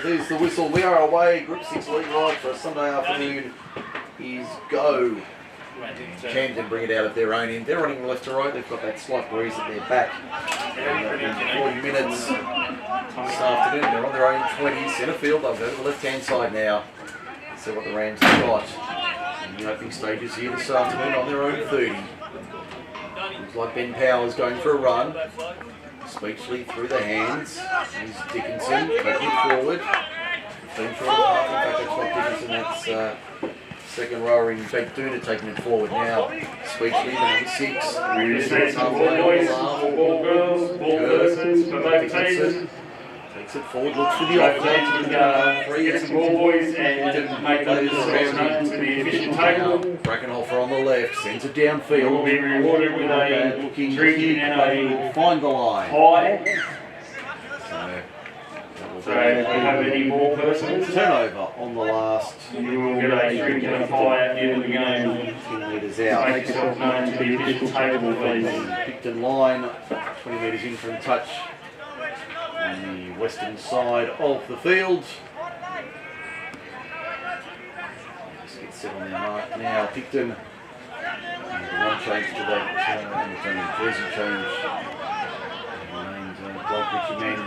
there's the whistle. We are away. Group 6 league ride for a Sunday afternoon is go. Camden bring it out of their own end. They're running left to right. They've got that slight breeze at their back. 40 minutes this afternoon. They're on their own 20. Centre field. They'll go to the left-hand side now. See what the Rams have got in the opening stages here this afternoon on their own 30. Looks like Ben Powers going for a run. Speechley through the hands. Here's Dickinson taking it forward. 15 for a half. In fact, that's not Dickinson. That's second rower in Duna taking it forward now. Speechley, the number 6. Dickinson takes it forward, looks for the offside. Get some ball boys and make those around to the efficient table. Brackenhofer on the left, sends it downfield. Will be rewarded with a drink and will find the line. pie. So if we have any more persons, Turnover on the last. you will get a drink and a pie at the end of the game. 10 metres out. Make yourself known to the official table, please. Picton line, 20 metres in from touch on the western side of the field. Just get set on their mark now. Picton, one change to that, jersey change. And Blake Richie Mann,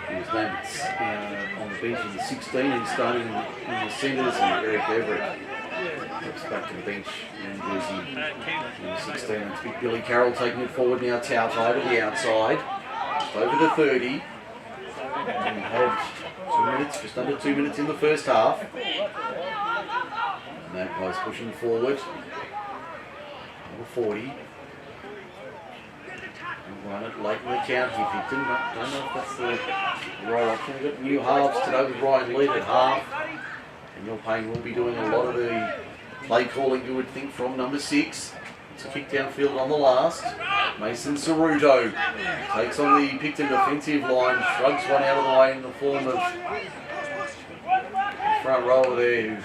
who's named on the bench in the 16 and starting in the centres, and Eric Everett looks back to the bench in jersey in the 16. It's big Billy Carroll taking it forward now. Tautai to the outside, over the 30. And had 2 minutes, just under 2 minutes in the first half. Magpies pushing forward. Number 40. And run it late in the count here, Picton. Don't know if that's the right option. We've got new halves today with Ryan Lead at half. And Neil Payne will be doing a lot of the play calling, you would think, from number 6. It's a kick downfield on the last. Mason Ceruto takes on the Picton defensive line, shrugs one out of the way in the form of the front rower there who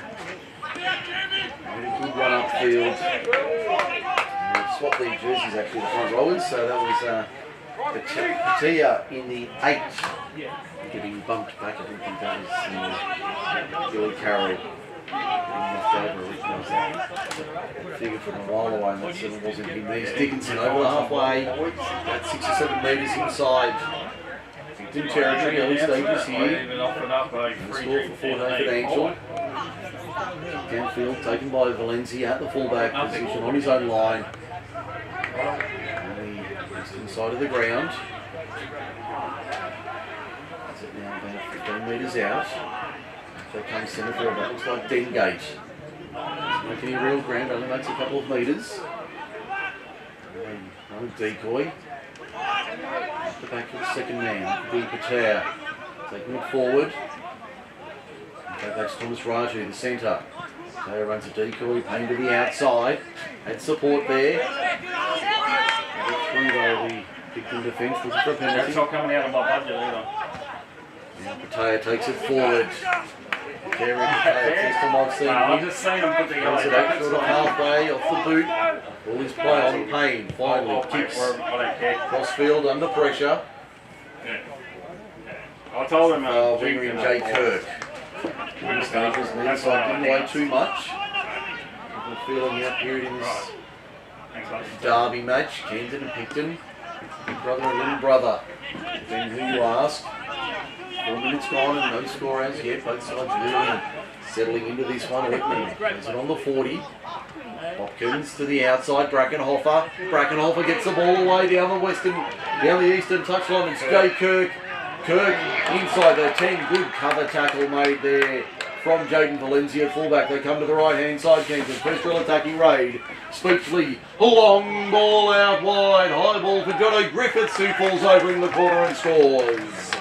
had a good run upfield. They've swapped their jerseys actually, the front rowers, so that was Patia in the 8 getting bumped back. I don't think that was Billy Carroll. Figure from a while away, and that certainly wasn't him. There's Dickinson over the halfway, about 6 or 7 metres inside. Picton territory, early stages here. And score for Fort Financial. Downfield taken by Valencia at the fullback position on his own line. On the eastern side of the ground. Is it now about 15 metres out? So comes centre field, that looks like Dengate. Doesn't make any real ground, only makes a couple of metres. Another decoy. At the back of the second man, Bill Patel. Taking it forward. Okay, that's Thomas Raju, the centre. Patel runs a decoy, Payne to the outside. Had support there. Through though the Picton defence, looking for a penalty. That's not coming out of my budget either. Now Patel takes it forward. Terry first time I've seen I've him. just seen him put the Runs it up short of halfway off the boot. All his play on Payne. Finally kicks crossfield under pressure. I told him Winger and Jay Kirk. Stages near side didn't weigh too much. I'm feeling out period in this derby match. Camden and Picton. Big brother and little brother. Depending who you ask. 4 minutes gone and no score as yet. Both sides really settling into this one. Whitman is it on the 40. Hopkins to the outside. Brackenhofer. Brackenhofer gets the ball away down the eastern touchline. It's Jay Kirk. Kirk inside the 10. Good cover tackle made there from Jaden Valencia. Fullback. They come to the right hand side. Camden. First real attacking raid. Speechley. Long ball out wide. High ball for Jono Griffiths, who falls over in the corner and scores.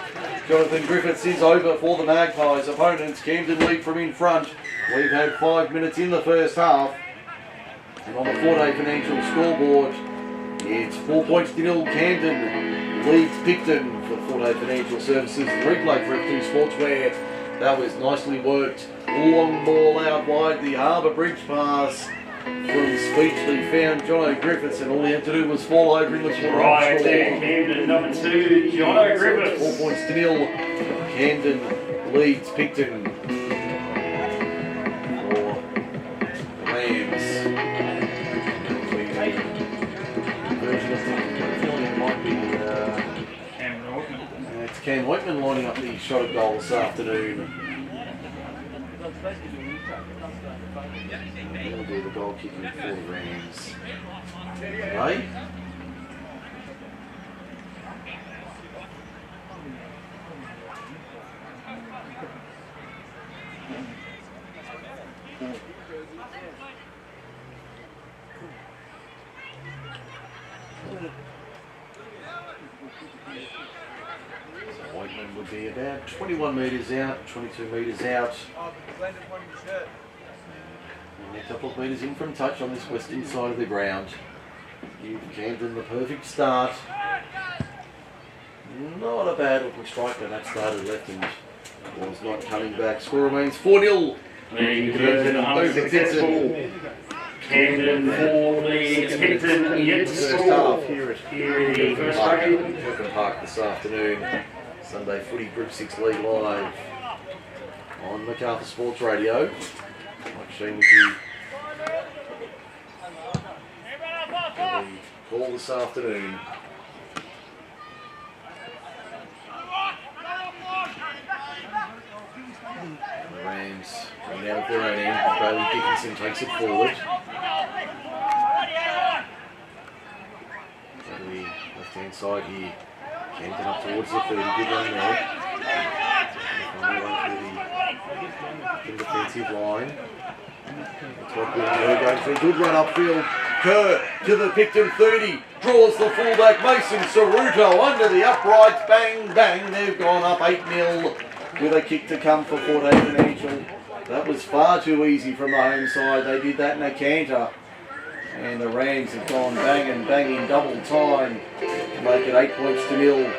Jonathan Griffiths is over for the Magpies. Opponents, Camden lead from in front. We've had 5 minutes in the first half. And on the Fort Financial scoreboard, it's 4 points to 0. Camden leads Picton for Fort Financial Services. The replay for F2 Sportswear. That was nicely worked. Long ball out wide. The Harbour Bridge pass from Speechley found Jono Griffiths, and all he had to do was fall over in the corner. Right there, Camden number 2, Jono Griffiths. 4 points to 0. Camden leads Picton for the Rams. Version of the feeling it might be. It's Cam Whitman lining up the shot at goal this afternoon. He'll do the goal kicking for the Rams today. Whiteman would be about 21 metres out, 22 metres out. And a couple of metres in from touch on this western side of the ground. Give Camden the perfect start. Not a bad looking strike, but that started left and was not coming back. Score remains 4-0. The conversion unsuccessful. Camden for the Picton yet to score. Here in the first game. Kirkham Park this afternoon. Sunday Footy Group 6 League live on Macarthur Sports Radio. Like Shane with you. The call this afternoon. The Rams coming out of their own end. Bailey Dickinson takes it forward. On the left-hand side here. Camden up towards the 30. Good run there. In the defensive line. Kerr going for a good run upfield. Kerr to the Picton 30. Draws the fullback Mason Ceruto under the uprights. Bang, bang. They've gone up 8-0 with a kick to come for Port Adelaide Financial. That was far too easy from the home side. They did that in a canter. And the Rams have gone bang and bang in double time to make it 8 points to 0.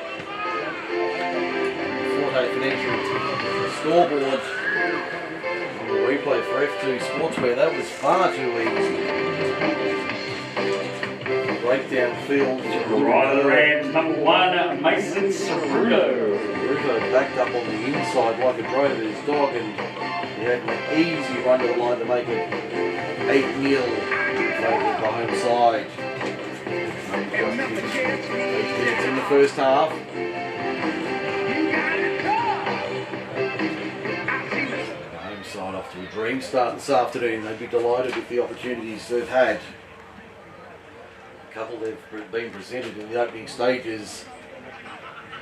Port Adelaide Financial scoreboard. On the replay for F2 Sportswear, that was far too easy. Breakdown field. Right of the Rams, number 1, Mason Ceruto. Ceruto backed up on the inside like a drover's dog, and he had an easy run to the line to make it 8-0 in favour of the home side. It's in the first half. The home side off to a dream start this afternoon. They'd be delighted with the opportunities they've had. A couple they've been presented in the opening stages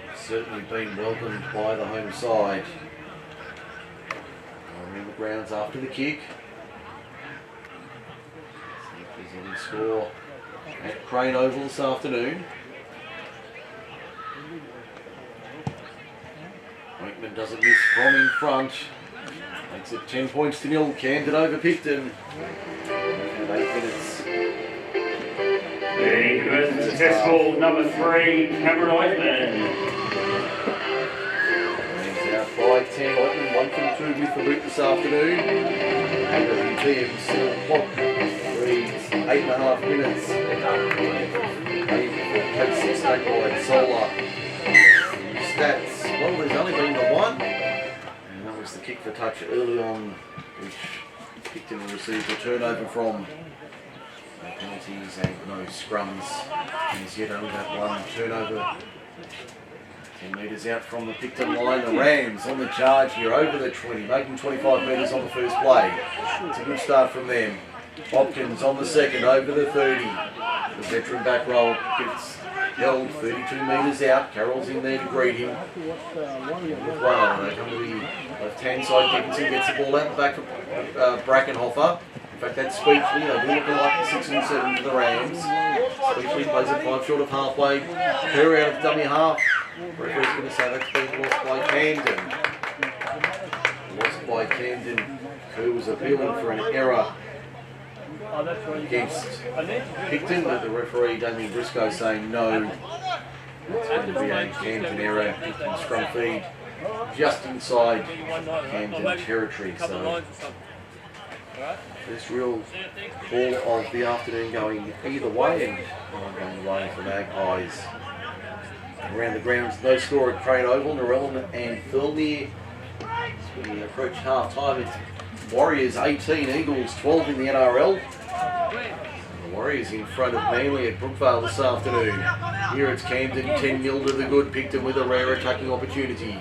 have certainly been welcomed by the home side. They're in the grounds after the kick. See if there's any score at Crane Oval this afternoon. Wakeman doesn't miss from in front. Makes it 10 points to 0. Camden over Picton. And 8 minutes. The conversion successful, number 3, Cameron Whiteman. He's out by 10. Whiteman 1 from 2 with the boot this afternoon. And the TM clock reads 8.5 minutes. 6 by Solar. Stats. Well, there's only been the one. And that was the kick for touch early on, which Picton received a turnover from. No penalties and no scrums. He's yet only that one turnover. 10 metres out from the Picton line. The Rams on the charge here over the 20, making 25 metres on the first play. It's a good start from them. Hopkins on the second over the 30. The veteran back roll gets held 32 metres out. Carroll's in there to greet him. With one, they come to the left-hand side. Dickinson gets the ball out the back of Brackenhofer. In fact, that's Speechley. They do look like the 6 and 7 for the Rams. Speechley plays it 5 short of halfway. Kerr out of dummy half. Referee's going to say that's been lost by Camden. Lost by Camden, who was appealing for an error against Picton, but the referee, Damien Briscoe, saying no. That's going to be a Camden error. Picton scrum feed just inside Camden territory. So this real ball of the afternoon going either way, and going away for Magpies. Around the grounds, no score at Crane Oval. Narellan and Thurley We approach half time. It's Warriors 18, Eagles 12 in the NRL. The Warriors in front of Manly at Brookvale this afternoon. Here it's Camden, 10-0 to the good. Picton with a rare attacking opportunity.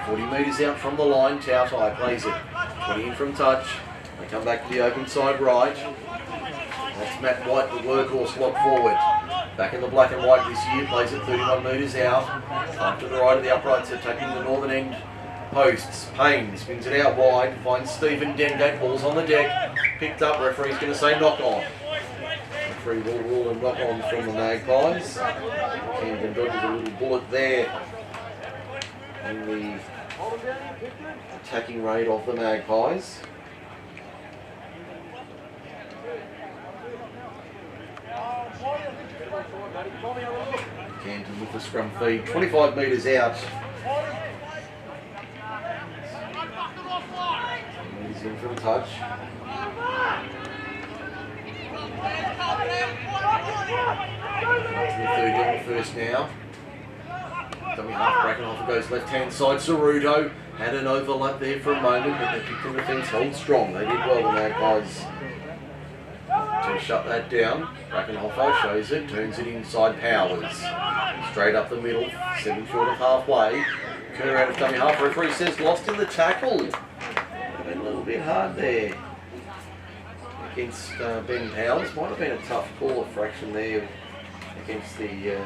40 metres out from the line, Tautai plays it. 20 in from touch. They come back to the open side right. That's Matt White, the workhorse, locked forward. Back in the black and white this year, plays it 31 metres out. Up to the right of the uprights, attacking the northern end posts. Payne spins it out wide, finds Stephen Dengate, ball's on the deck. Picked up, referee's going to say knock on. Referee will rule and knock on from the Magpies. Camden dodges a little bullet there in the attacking raid of the Magpies. Camden with the scrum feed, 25 metres out. He's in from touch. Up to the 30 on the first now. Dummy half Brackenhoff goes left hand side. Ceruto had an overlap there for a moment, but the Picton defence holds strong. They did well, the Magpies, to shut that down. Brackenhoff shows it, turns it inside Powers. Straight up the middle, 7 short of halfway. Kerr out of dummy half. Referee says lost in the tackle. Been a little bit hard there against Ben Powers. Might have been a tough call, a fraction there against the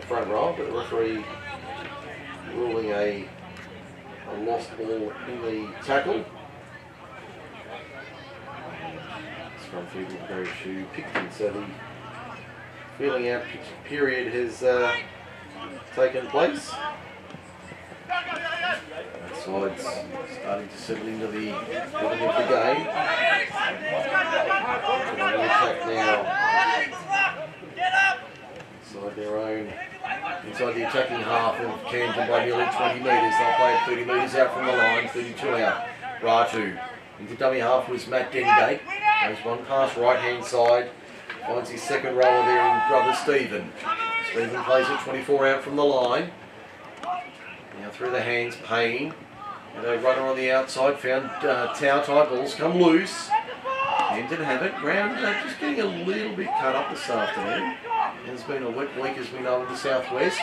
front row, but the referee ruling a lost ball in the tackle. Scrum feed will go to Picton, so the feeling out period has taken place. That side's starting to settle into the rhythm of the game. On the attack now. Inside their own, inside the attacking half of Camden by nearly 20 metres. They'll play it 30 metres out from the line, 32 out. Ratu. Into dummy half was Matt Dengate. Goes one pass right hand side. Finds his second rower there in brother Stephen. Stephen plays it 24 out from the line. Now through the hands, Payne. And a runner on the outside found Tautai. Balls come loose. Camden have it. Ground just getting a little bit cut up this afternoon. It's been a wet week as we know in the southwest.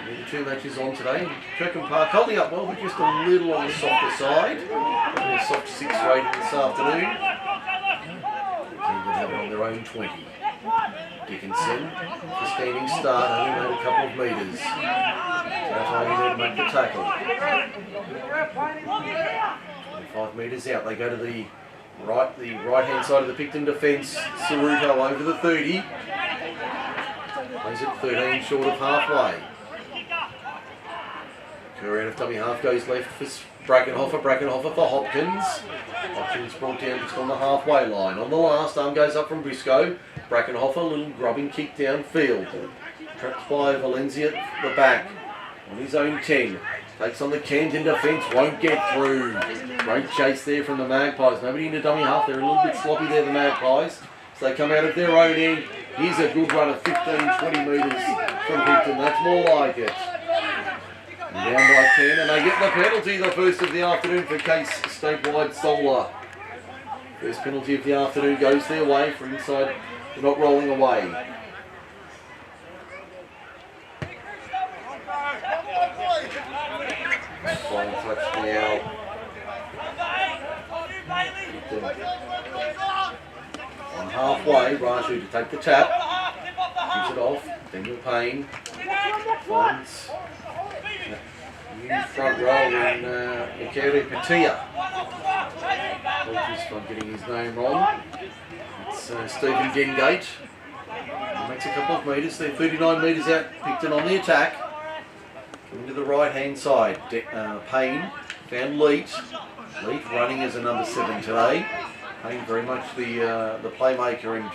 The 2 matches on today. Kirkham Park holding up well, but just a little on the softer side. A soft 6 rating this afternoon. Camden have it on their own 20. Dickinson, the standing start, only made a couple of metres. Tautai there to make the tackle. 25 metres out, they go to the right hand side of the Picton defence. Ceruto over the 30. Plays it 13 short of halfway. Kerr out of dummy half goes left for Brackenhoff. Brackenhoff for Hopkins. Hopkins brought down just on the halfway line. On the last, arm goes up from Briscoe. Brackenhoff, a little grubbing kick downfield. Trapped by Valencia at the back. On his own 10. Takes on the Camden defence, won't get through. Great chase there from the Magpies. Nobody in the dummy half. They're a little bit sloppy there, the Magpies. So they come out of their own end. Here's a good run of 15-20 metres from Picton. That's more like it. And down by 10, and they get the penalty, the first of the afternoon for Case Statewide Solar. First penalty of the afternoon goes their way for inside. They're not rolling away. Flying touch now. On halfway, Raju to take the tap. Gives it off. Daniel Payne finds new front row in Ikere Patia. Apologies for getting his name wrong. It's Stephen Dengate. He makes a couple of metres. They're 39 metres out. Picton on the attack. Coming to the right hand side. Payne found Leet. Leet running as a number 7 today. Payne very much the playmaker and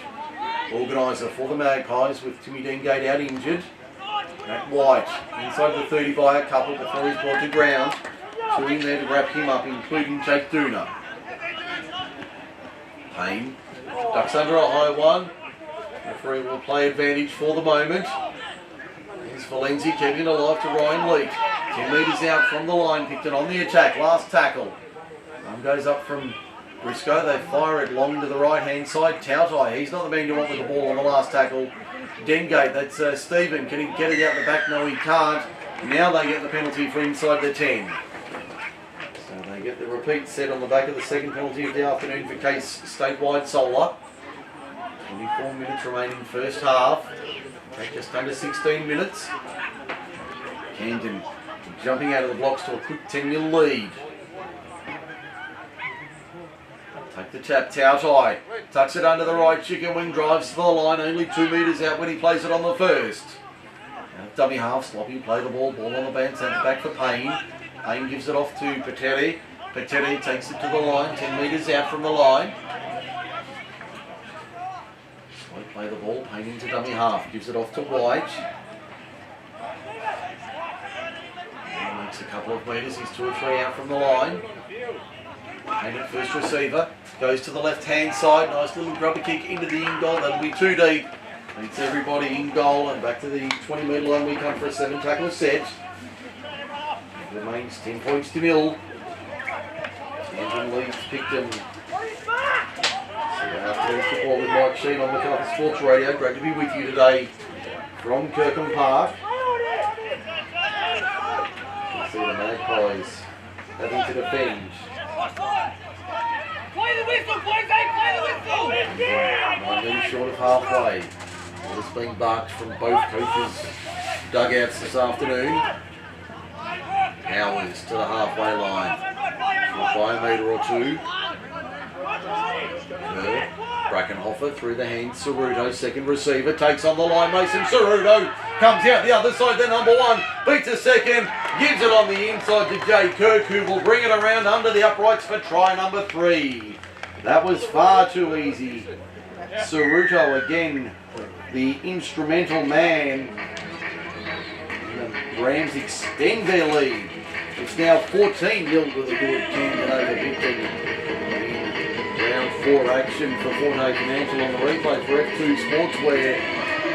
organiser for the Magpies, with Timmy Dengate out injured. Matt White inside the 30 by a couple before he's brought to ground. 2 in there to wrap him up, including Jake Dooner. Payne ducks under a high one. Referee will play advantage for the moment. Here's Valenzi keeping it alive to Ryan Leet. 10 metres out from the line. Picton on the attack. Last tackle. Arm goes up from Briscoe. They fire it long to the right-hand side. Tautai, he's not the man you want with the ball on the last tackle. Dengate, that's Stephen. Can he get it out the back? No, he can't. Now they get the penalty for inside the 10. So they get the repeat set on the back of the second penalty of the afternoon for Case Statewide Solar. 24 minutes remaining first half. Take just under 16 minutes. Camden jumping out of the blocks to a quick 10-0 lead. Take the tap, Tautai. Tucks it under the right, chicken wing, drives to the line, only 2 metres out when he plays it on the first. Now, dummy half, sloppy, play the ball on the band, sends it back for Payne. Payne gives it off to Pateri. Pateri takes it to the line, 10 metres out from the line. Slow play the ball, Payne into dummy half, gives it off to White. He makes a couple of metres, he's 2 or 3 out from the line. Payne at first receiver, goes to the left-hand side, nice little grubber kick into the in goal, that'll be too deep. Beats everybody in goal and back to the 20-metre line we come for a 7-tackle set. It remains 10 points to 0. Camden leads Picton. So afternoon football with Mike Sheen on MacArthur Sports Radio. Great to be with you today from Kirkham Park. You can see the Magpies having to defend. Play the whistle, boys, play the whistle! 9 metres short of halfway. Well, it's being barked from both coaches' dugouts this afternoon. Howers to the halfway line. By a metre or two. Brackenhofer through the hands. Ceruto, second receiver, takes on the line. Mason Ceruto comes out the other side. The number 1 beats a second. Gives it on the inside to Jay Kirk, who will bring it around under the uprights for try number 3. That was far too easy. Ceruto again, the instrumental man. The Rams extend their lead. It's now 14-0 to the good Camden over Picton. Round 4 action for Forte Financial on the replay for F2 Sportswear.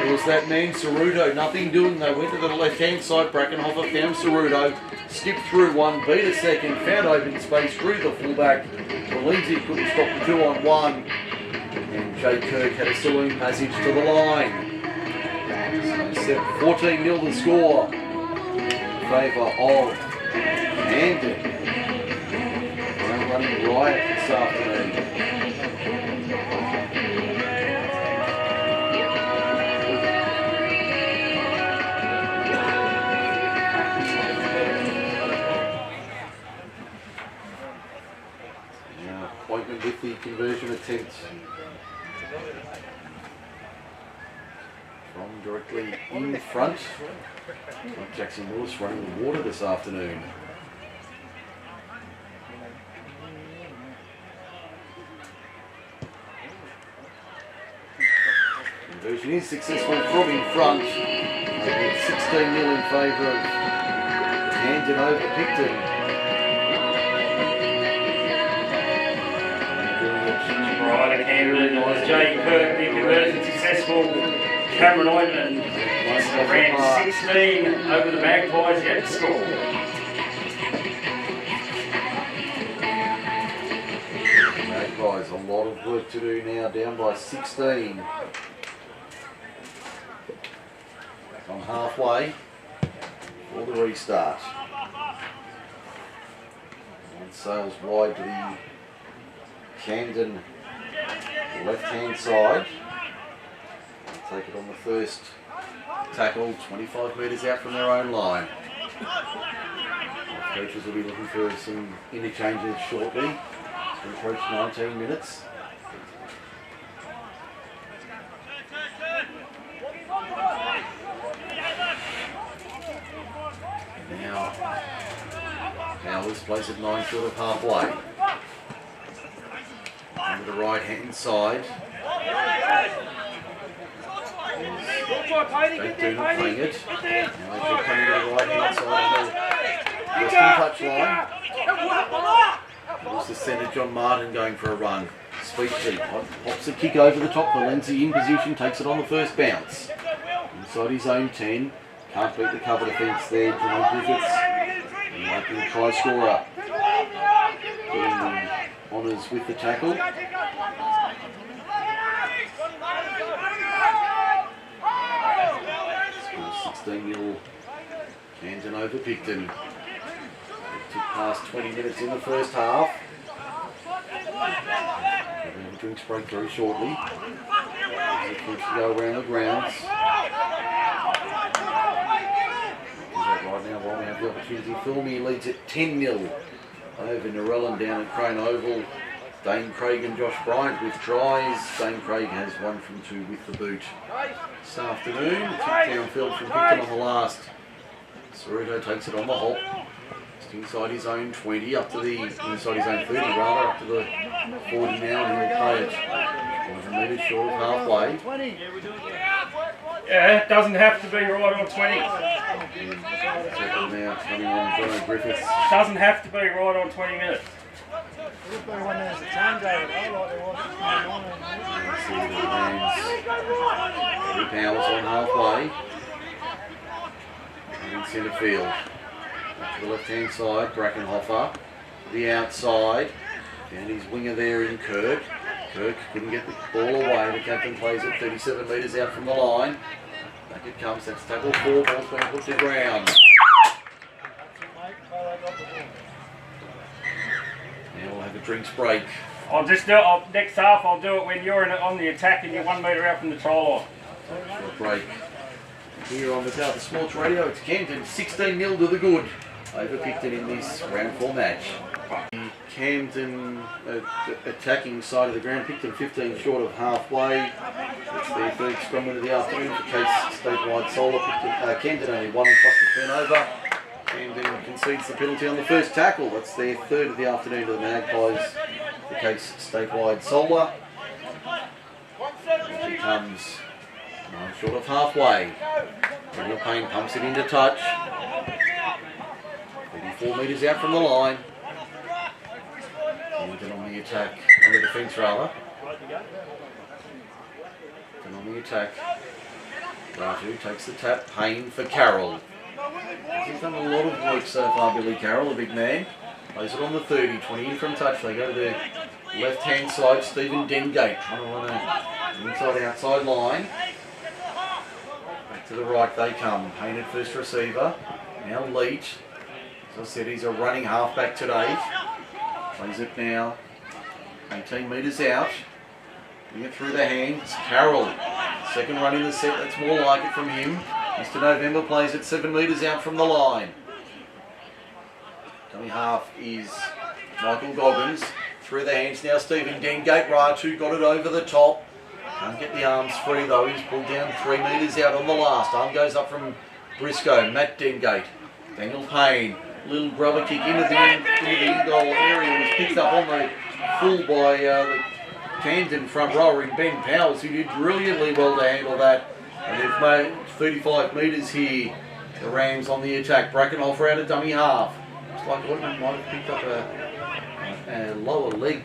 It was that man Ceruto, nothing doing. They went to the left-hand side. Brackenhofer found Ceruto, skipped through one, beat a second, found open space, drew the fullback. Lindsay couldn't stop the 2-on-1. And Jay Kirk had a saloon passage to the line. So 14-0 the score in favour of Camden. Now running riot this afternoon. Now appointment with the conversion attempt. From directly in front. Jackson Willis running the water this afternoon. Conversion is successful from in front. 16-0 in favour of Camden over Picton. Right, Camden was Jay Kirk, the conversion successful. Cameron Oidman ran 16 over the Magpies, yet to score. Magpies, a lot of work to do now, down by 16. Back on halfway for the restart. One sails wide to the Camden left-hand side. Take it on the first tackle, 25 metres out from their own line. Coaches will be looking for some interchanges shortly to approach 19 minutes. Now, Howells plays at 9 short of halfway. Under the right-hand side. Don't do not playing it. Now they're coming to the right-hand side on the western touch line. There's the centre, John Martin going for a run. Speechy pops a kick over the top. Valencia in position, takes it on the first bounce. Inside his own 10. Can't beat the cover defence there. John Griffiths Making the try scorer. Getting the honours with the tackle. 16-0 Camden over Picton. Took past 20 minutes in the first half. The drinks break very shortly. As it keeps to go around the grounds. Right now, while we have the opportunity, Filmy leads at 10-0 over Narellan down at Crane Oval. Dane Craig and Josh Bryant with tries. Dane Craig has 1 from 2 with the boot. This afternoon, took downfield from Picton on the last. Ceruto takes it on the hop. Just inside his own 20, up to the inside his own 30 rather, up to the 40 now, and he'll play it 100 metres short of halfway. Yeah, it doesn't have to be right on 20. Second now coming on Jono Griffiths. Doesn't have to be right on 20 minutes. See the Rams. Three Powers on halfway. And in centre field. Back to the left-hand side, Brackenhofer. The outside. And his winger there in Kirk. Kirk couldn't get the ball away. The captain plays it 37 metres out from the line. Back it comes. That's tackle 4. Ball's going to put to ground. Now we'll have a drinks break. I'll just do it. Next half, I'll do it when you're on the attack and you're 1 metre out from the try line. Short break. Here on the South of Sports Radio, it's Camden 16-0 to the good over Picton in this round 4 match. The Camden attacking side of the ground, Picton 15 short of halfway. It's their third scrum win of the afternoon for Case statewide Solar. Camden only 1 plus the turnover. Camden concedes the penalty on the first tackle. That's their third of the afternoon to the Magpies. The Case statewide Solar. It comes 9 short of halfway. Daniel Payne pumps it into touch. 34 metres out from the line. Camden on the attack, on the defence rather. Then on the attack. Raju takes the tap. Payne for Carroll. He's done a lot of work so far, Billy Carroll, the big man. Plays it on the 30, 20 in from touch. They go to the left-hand side. Stephen Dengate trying to run an inside-outside line. Back to the right they come. Payne at first receiver. Now Leach. As I said, he's a running halfback today. Plays it now. 18 metres out. Bring it through the hands. Carroll. Second run in the set. That's more like it from him. Mr. November plays it 7 metres out from the line. Dummy half is Michael Goggins. Through the hands now, Stephen Dengate. Ratu got it over the top. Can't get the arms free though. He's pulled down 3 metres out on the last. Arm goes up from Briscoe. Matt Dengate. Daniel Payne. Little grubber kick into the in-goal area. Was picked up on the full by the Camden front rower in Ben Powers, who did brilliantly well to handle that. And they've made 35 metres here. The Rams on the attack. Brackenhofer out of dummy half. Looks like Ottman might have picked up a lower leg.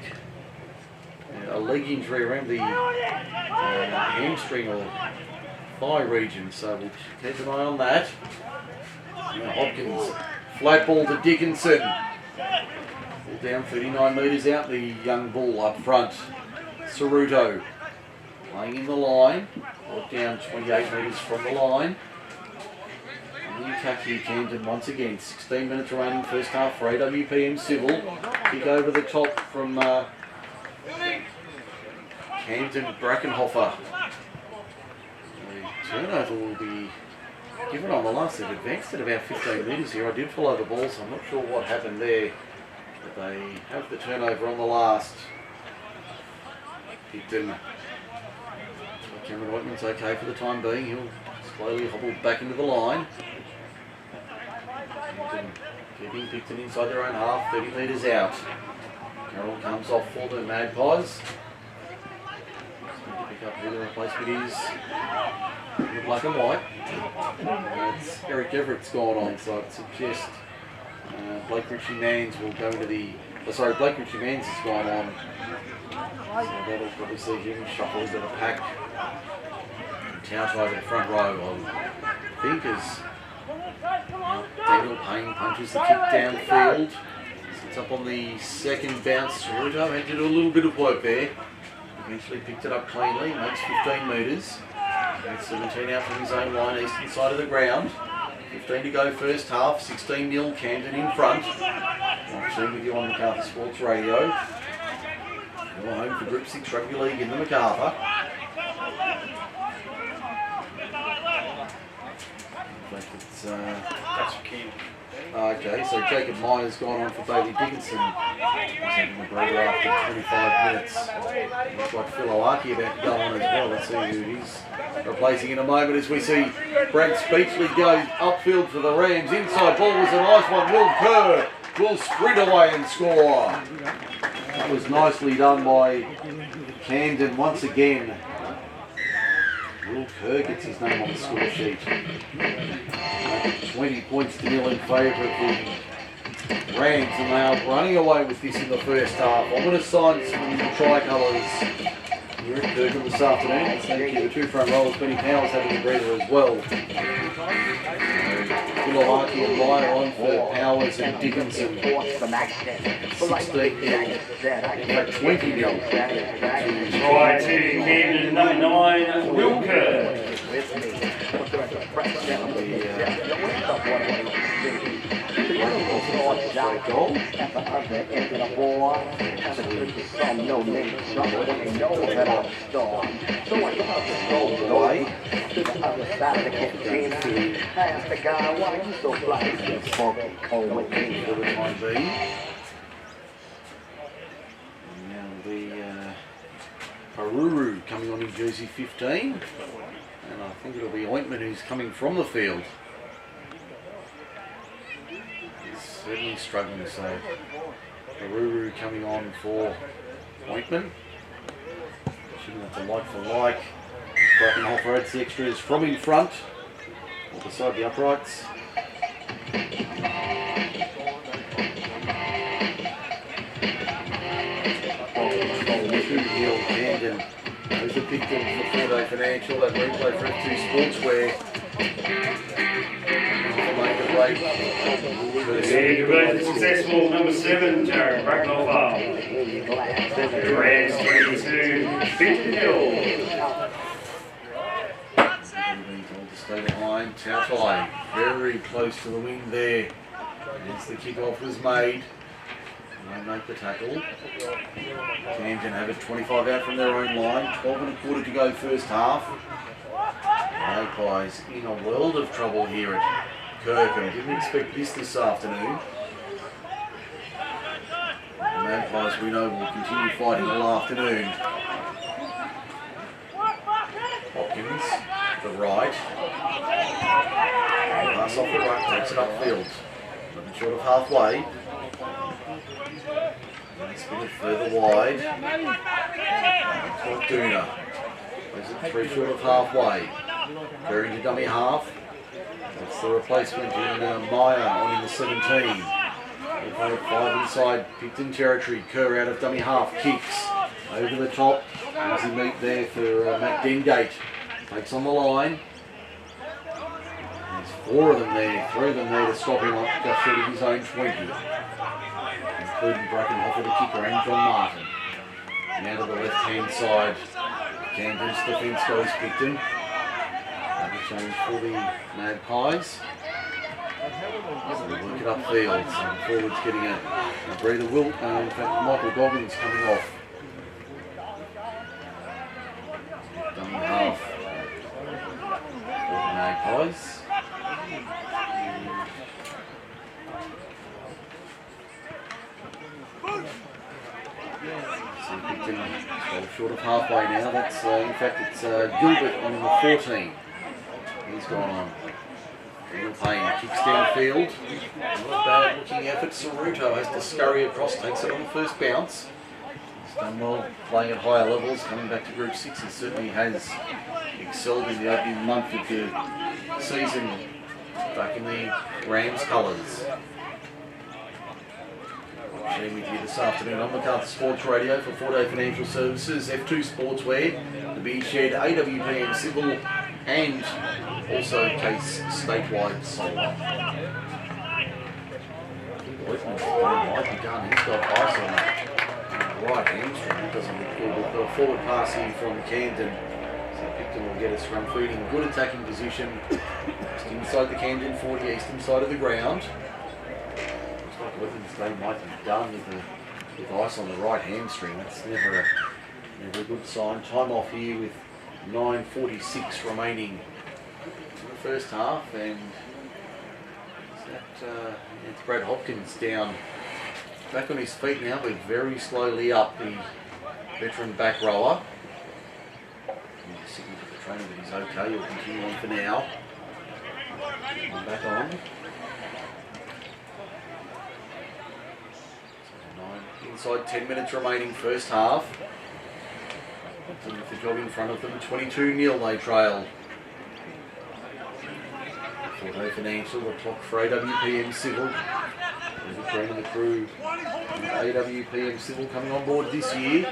A leg injury around the hamstring or thigh region. So we'll keep an eye on that. Now Hopkins. Flat ball to Dickinson. Ball down 39 metres out. The young bull up front. Ceruto. Playing in the line. Brought down 28 metres from the line. On the attack here, Camden once again. 16 minutes remaining first half for AWPM Civil. Kick over the top from Camden Brackenhofer. The turnover will be given on the last. They've advanced at about 15 metres here. I did follow the ball, so I'm not sure what happened there. But they have the turnover on the last. Picton. Cameron Whitman's okay for the time being. He'll slowly hobble back into the line. Picton keeping Picton inside their own half, 30 metres out. Carroll comes off for the Magpies. Pick up who the replacement is. In black and white. It's Eric Everett's gone on, so it suggests Blake Ritchie Mans will go into the. Blake Ritchie Mans has gone on. So that'll probably see him shuffle into the pack. Tout over the front row, I think, as Little Payne punches the kick downfield. Sits up on the second bounce. Ceruto had to do a little bit of work there. Eventually picked it up cleanly, makes 15 metres. Makes 17 out from his own line, eastern side of the ground. 15 to go first half, 16-0 Camden in front. Team with you on Macarthur Sports Radio. You're home for Group 6 Rugby League in the Macarthur. In fact, it's, That's for King. okay, so Jacob Myers gone on for Bailey Dickinson. He's having a breather after 25 minutes. Looks like Phil Oaki about to go on as well. Let's see who he's replacing in a moment as we see Brad Speechley go upfield for the Rams. Inside ball was a nice one. Will Kerr will sprint away and score. That was nicely done by Camden once again. Will Kerr gets his name on the score sheet. 20 points to 0 in favour of the Rams, and they are running away with this in the first half. Ominous signs from the tricolours here at Kirkham this afternoon. Thank you, the two front rollers, Benny Powers having a breather as well. Gulawaki and Meyer on for Powers and Dickinson. 16 in fact 20 nil. Try to Camden, number 9, Will Kerr. Paruru coming on in jersey 15, and I think it'll be Ointman who's coming from the field. He's certainly struggling, so Paruru coming on for Ointman. Shouldn't have to like for like. Brackenhofer adds the extras from in front, or beside the uprights. Camden over Picton for 4 Day Financial, that replay for F2 Sportswear. Conversion successful, number 7, Jared Brackenhofer. Rams 22, 50-0. To stay behind, Tautai very close to the wing there. As the kickoff was made. They make the tackle. Camden have it 25 out from their own line. 12 and a quarter to go first half. Magpies in a world of trouble here at Kirkham. Didn't expect this afternoon. The Magpies, we know, will continue fighting all afternoon. Hopkins, to the right. Pass off the ruck, takes it upfield. Looking short of halfway. Spin it further wide. Fortuna. Plays it 3 short of halfway. Curry to dummy half. That's the replacement in Meyer on in the 17. 5 inside Picton territory. Kerr out of dummy half. Kicks over the top. Easy meet there for Matt Dengate. Takes on the line. There's 4 of them there. 3 of them there to stop him up just short of his own 20. Including Brackenhofer, the kicker, and John Martin. Now to the left-hand side. Camden's defence goes Picton. Another change for the Magpies. So they work it upfield, so the forward's getting a breather. Will, in fact, Michael Goggins coming off. Done half for the Magpies. So Picton short of halfway now. That's in fact it's Gilbert on the 14. He's gone on. Will Payne kicks downfield. Not a bad looking effort. Ceruto has to scurry across, takes it on the first bounce. He's done well playing at higher levels, coming back to Group 6. He certainly has excelled in the opening month of the season back in the Rams colours. Sharing with you this afternoon on Macarthur Sports Radio for 4 Day Financial Services, F2 Sportswear, the Big Shed, AWPM Civil, and also Case Statewide Solar. Whitman's might be done. He's got ice on that right hamstring. It doesn't look good. We've got a forward pass here from Camden. So Picton will get us from feeding. Good attacking position. Just inside the Camden 40, eastern side of the ground. Looks like Whitman's day might be done with ice on the right hamstring. That's never a good sign. Time off here with 9:46 remaining in the first half, and it's Brad Hopkins down, back on his feet now, but very slowly up, the veteran back rower. He's signaled to the trainer that he's okay, he'll continue on for now. And back on. So inside 10 minutes remaining first half. And with the job in front of them, 22-0 they trail. Forte Financial, the clock for AWPM Civil. Green and the crew. AWPM Civil coming on board this year.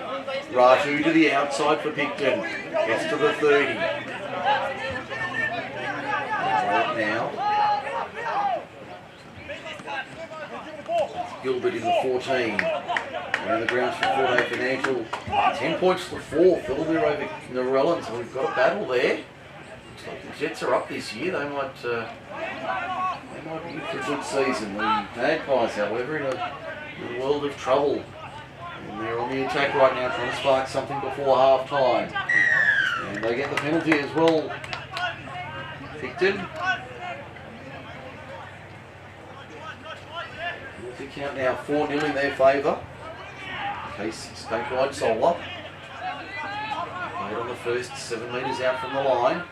Ratu to the outside for Picton. Gets to the 30. Right now. Gilbert in the 14. Around the grounds for Forte Financial. 10 points to 4. Philby over Narellan, so we've got a battle there. Looks like the Jets are up this year. They might be in for a good season. The Magpies, however, in a world of trouble. And they're on the attack right now, trying to spark something before half time. And they get the penalty as well. Picton. The count now 4-0 in their favour. Case statewide Solar. Played on the first, 7 metres out from the line.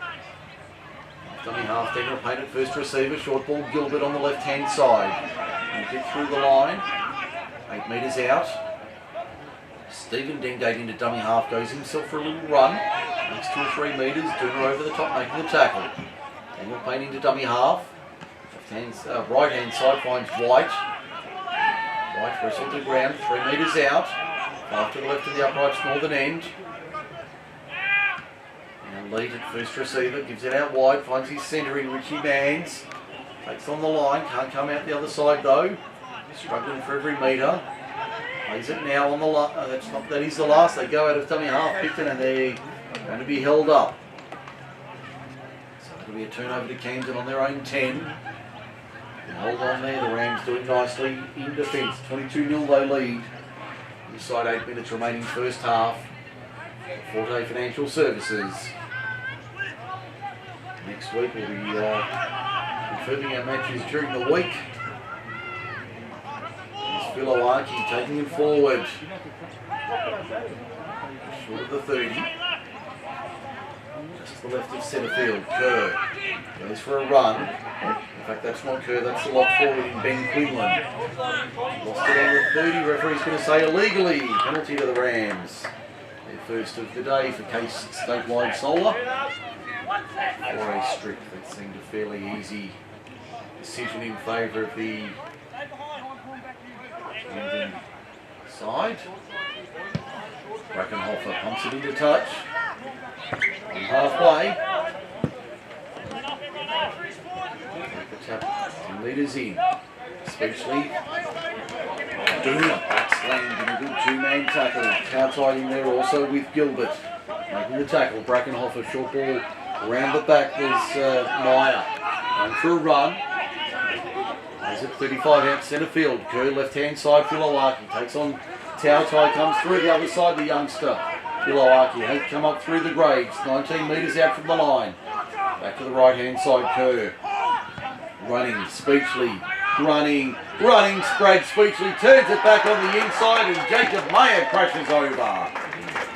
Dummy half Daniel Payne at first receiver. Short ball Gilbert on the left hand side. And get through the line. 8 metres out. Stephen Dengate into dummy half, goes himself for a little run. Makes 2 or 3 metres. Dooner over the top, making the tackle. Daniel Payne into dummy half. Right hand side finds White. White wrestled to the ground, 3 metres out. After the left of the uprights northern end. And lead at first receiver, gives it out wide, finds his centre in Richie Mans. Takes on the line, can't come out the other side though. Struggling for every metre. Plays it now on the that is the last. They go out of dummy half, Picton, and they're going to be held up. So it'll be a turnover to Camden on their own 10. And hold on there, the Rams doing nicely in defence. 22-0 they lead. Inside 8 minutes remaining first half. Forte Financial Services. Next week we'll be confirming our matches during the week. There's Filawaki taking it forward. Short of the 30. Just to the left of centre field. Kerr goes for a run. In fact, that's not Kerr, that's the lock forward in Ben Quinlan. Lost it on the 30, referee's going to say illegally. Penalty to the Rams. Their first of the day for Case statewide Solar. For a strip that seemed a fairly easy decision in favour of the Camden side. Brackenhofer pumps it into touch. On halfway. 10 metres in. Speechley. Dooner backsland in a good 2-man tackle. Outside in there also with Gilbert. Making the tackle. Brackenhofer, short ball around the back. There's Meyer. Going for a run. Plays it 35 out centre field. Kerr left hand side. Filawaki takes on Tautai. Comes through the other side. The youngster. Filawaki has come up through the grades. 19 metres out from the line. Back to the right hand side. Kerr. Running, Speechley, running, Brad Speechley turns it back on the inside and Jacob Mayer crashes over.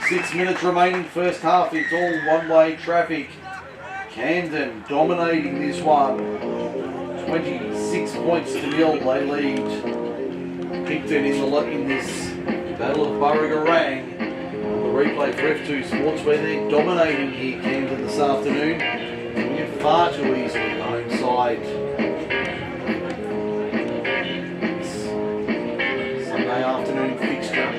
6 minutes remaining first half, it's all one-way traffic. Camden dominating this one. 26 points to 0, they lead. Picton in this Battle of Burragarang. On the replay for F2 Sports where they're dominating here, Camden, this afternoon. Doing it far too easily, the home side. Sunday afternoon fixture.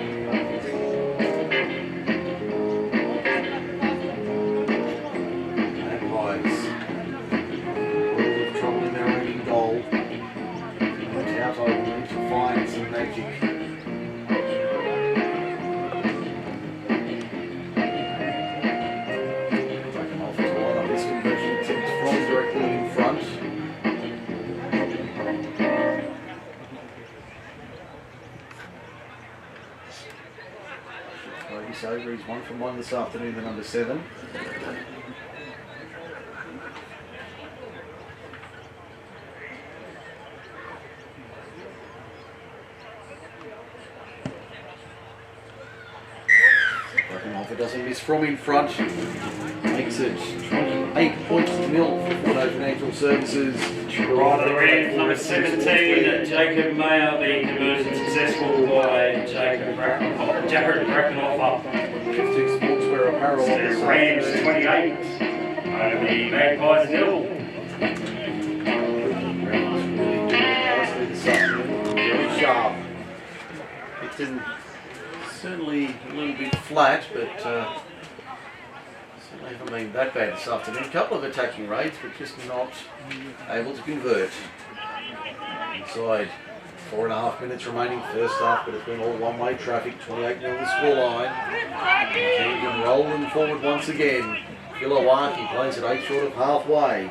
Magpies. World of trouble in their own goal. Out, I will need to find some magic. Taken off his line on this conversion attempt from directly in front. He's over, he's 1 from 1 this afternoon, the number 7. Brackenhofer doesn't miss from in front, makes it 28 points to nil for Forno Financial Services. Right at the end, number 17, Jacob Mayer, the conversion successful by Jared Brackenhofer. F2 Sportswear Apparel. The Rams 28, over the Magpies 0. Very sharp. Picton certainly a little bit flat, but certainly haven't been that bad this afternoon. A couple of attacking raids, but just not able to convert. Inside 4.5 minutes remaining first half, but it's been all one-way traffic. 28-0 the scoreline. Keegan rolling forward once again. Gilawaki plays it 8 short of halfway.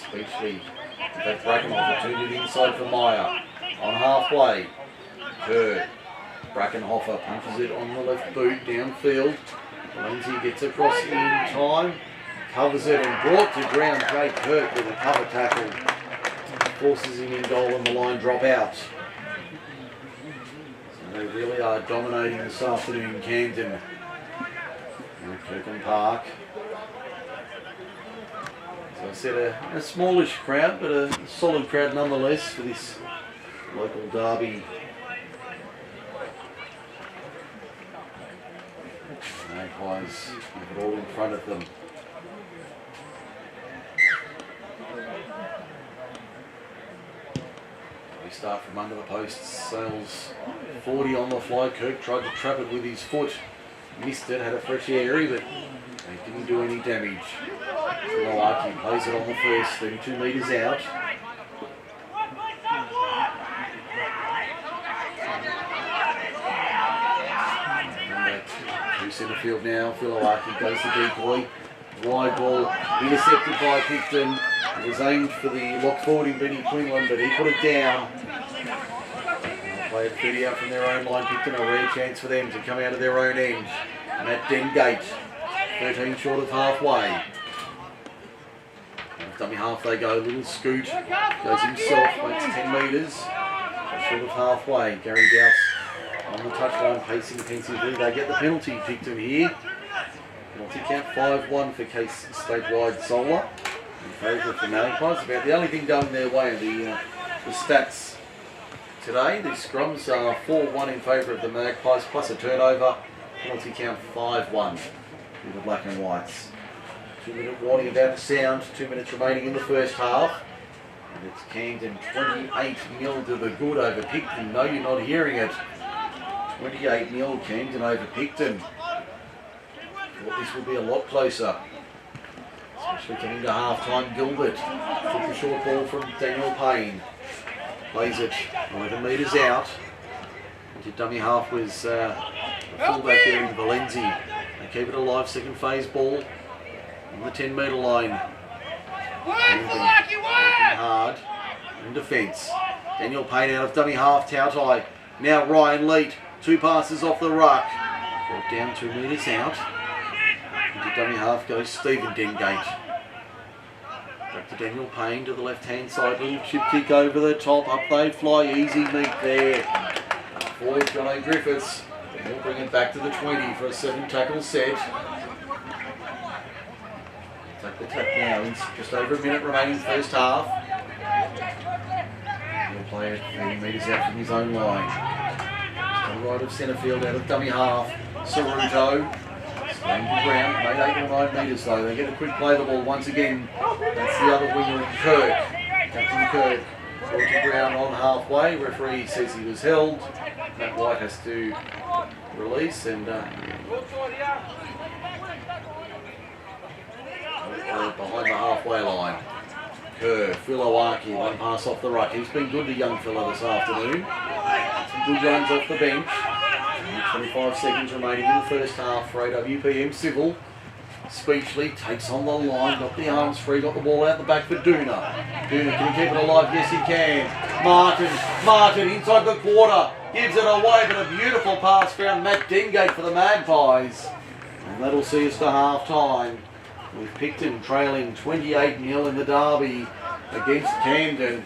Speechley. That Brackenhofer turned it inside for Meyer. On halfway. Kerr. Brackenhofer punches it on the left boot downfield. Lindsay gets across in time. Covers it and brought to ground. Jake Kirk with a cover tackle. Forces him in goal and the line drop out. So they really are dominating this afternoon in Camden. Kirkham Park. As I said, a smallish crowd, but a solid crowd nonetheless for this local derby. Magpies have it all in front of them. We start from under the posts. Sails 40 on the fly. Kirk tried to trap it with his foot. Missed it, had a fresh airy, but it didn't do any damage. Milwaukee plays it on the first, 32 metres out. To centre field now. Filawaki goes to decoy. Wide ball intercepted by Picton. It was aimed for the lock forward in Benny Quinlan, but he put it down. Play it 30 out from their own line. Picton, a rare chance for them to come out of their own end. Matt Dengate, 13 short of halfway. Dummy half they go. Little scoot. Goes himself, makes 10 metres. Short of halfway. Gary Douse on the touchline, pacing defensively. They get the penalty. Picton here. Penalty count 5-1 for Case Statewide Solar. In favour of the Magpies. About the only thing going their way. The stats today. The scrums are 4-1 in favour of the Magpies, plus a turnover. Penalty count 5-1 with the Black and Whites. 2-minute warning about to sound. 2 minutes remaining in the first half. And it's Camden 28-0 to the good over Picton. No, you're not hearing it. 28-0 Camden over Picton. Thought this would be a lot closer. Especially coming to half-time. Gilbert took the short ball from Daniel Payne. Plays it 11 metres out. The dummy half was the fullback there in Valenzi. They keep it alive, second phase ball on the 10-metre line. Working hard in defence. Daniel Payne out of dummy half, Tautai. Now Ryan Leet, 2 passes off the ruck. Brought down 2 metres out. Into dummy half goes Stephen Dengate. Back to Daniel Payne to the left-hand side. Little chip kick over the top. Up they fly. Easy meet there. Forward Johnny Griffiths. He'll bring it back to the 20 for a 7-tackle set. Take the tap now. It's just over a minute remaining first half. He'll play it 30 metres out from his own line. To the right of centre field out of dummy half. Saruto. Staying to ground. Made 8 or 9 metres though. They get a quick play the ball once again. That's the other winger, Kirk. Captain Kirk. Brought to ground on halfway. Referee says he was held. Matt White has to release and behind the halfway line. Kerr, Filawaki, one pass off the ruck. He's been good to young fella this afternoon. Some good runs off the bench. 25 seconds remaining in the first half for AWPM Civil. Speechley takes on the line, got the arms free, got the ball out the back for Duna. Duna, can he keep it alive? Yes, he can. Martin inside the quarter, gives it away, but a beautiful pass found Matt Dengate for the Magpies. And that'll see us to half time, with Picton trailing 28-0 in the derby against Camden.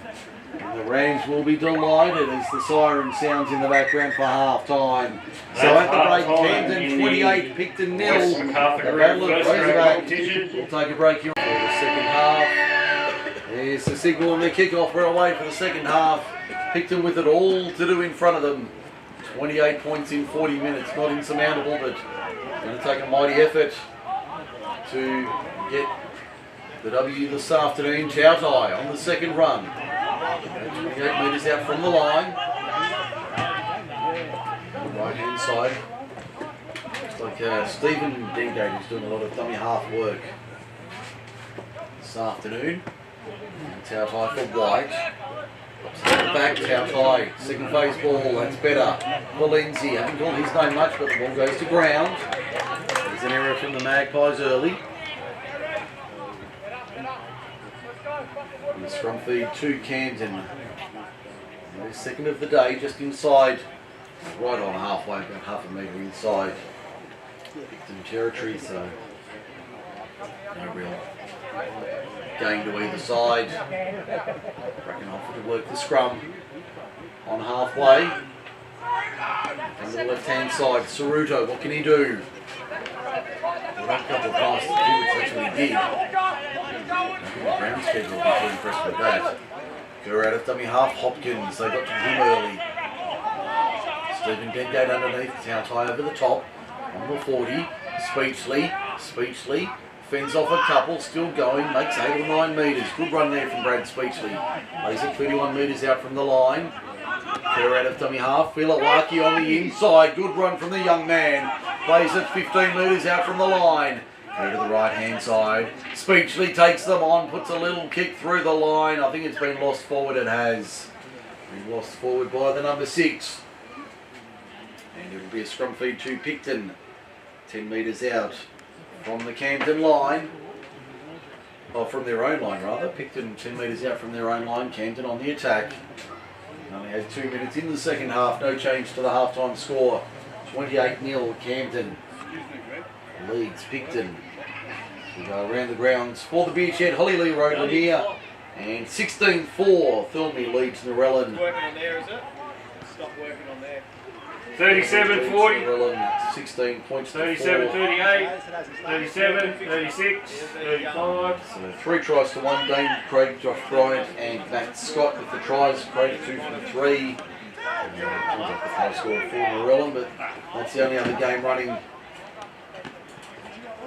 And the Rams will be delighted as the siren sounds in the background for half time. So at the break, Camden 28, Picton 0. The Battle of Razorback. We'll take a break here for the second half. There's the signal and the kickoff. We're away for the second half. Picton with it all to do in front of them. 28 points in 40 minutes. Not insurmountable, but going to take a mighty effort to get the W this afternoon. Tautai on the second run. 28 metres out from the line. Right hand side. Looks like Stephen Dengate is doing a lot of dummy half work this afternoon. Tautai for White. Step back, Tautai. Second phase ball, that's better. Valenzi, haven't called his name much, but the ball goes to ground. There's an error from the Magpies early. And the scrum feed to Camden. The second of the day, just inside, right on halfway, about half a metre inside Picton territory, so no real gain to either side. Bracken offer to work the scrum on halfway. From the left hand side, Saruto, what can he do? Well, a couple of passes to do, which that's what he did. I think the ground schedule will be too impressed with that. Go out of dummy half, Hopkins, they got to him early. Stephen Dengate underneath, Tautai over the top, on the 40, Speechley, fends off a couple, still going, makes 8 or 9 metres. Good run there from Brad Speechley. Lays it 31 metres out from the line. Kerr out of dummy half, Filawaki on the inside, good run from the young man. Plays it 15 metres out from the line. Go to the right hand side. Speechley takes them on, puts a little kick through the line. I think it's been lost forward, it has. Been lost forward by the number 6. And it'll be a scrum feed to Picton. 10 metres out from the Camden line. Oh, from their own line rather. Picton 10 metres out from their own line. Camden on the attack. Only has 2 minutes in the second half. No change to the halftime score. 28-0 Camden leads Picton. We go around the grounds for the beer shed. Holly Road, Lanier. And 16-4, Thilmy leads Narellan. Working on there, is it? Stop working on there. 37-40. Narellan 16 points to 37-38. 37-36. 35. So 3 tries to 1. Dane Craig, Josh Bryant, and Matt Scott with the tries. Craig 2 for the 3. And turns up the high score for Narellan, but that's the only other game running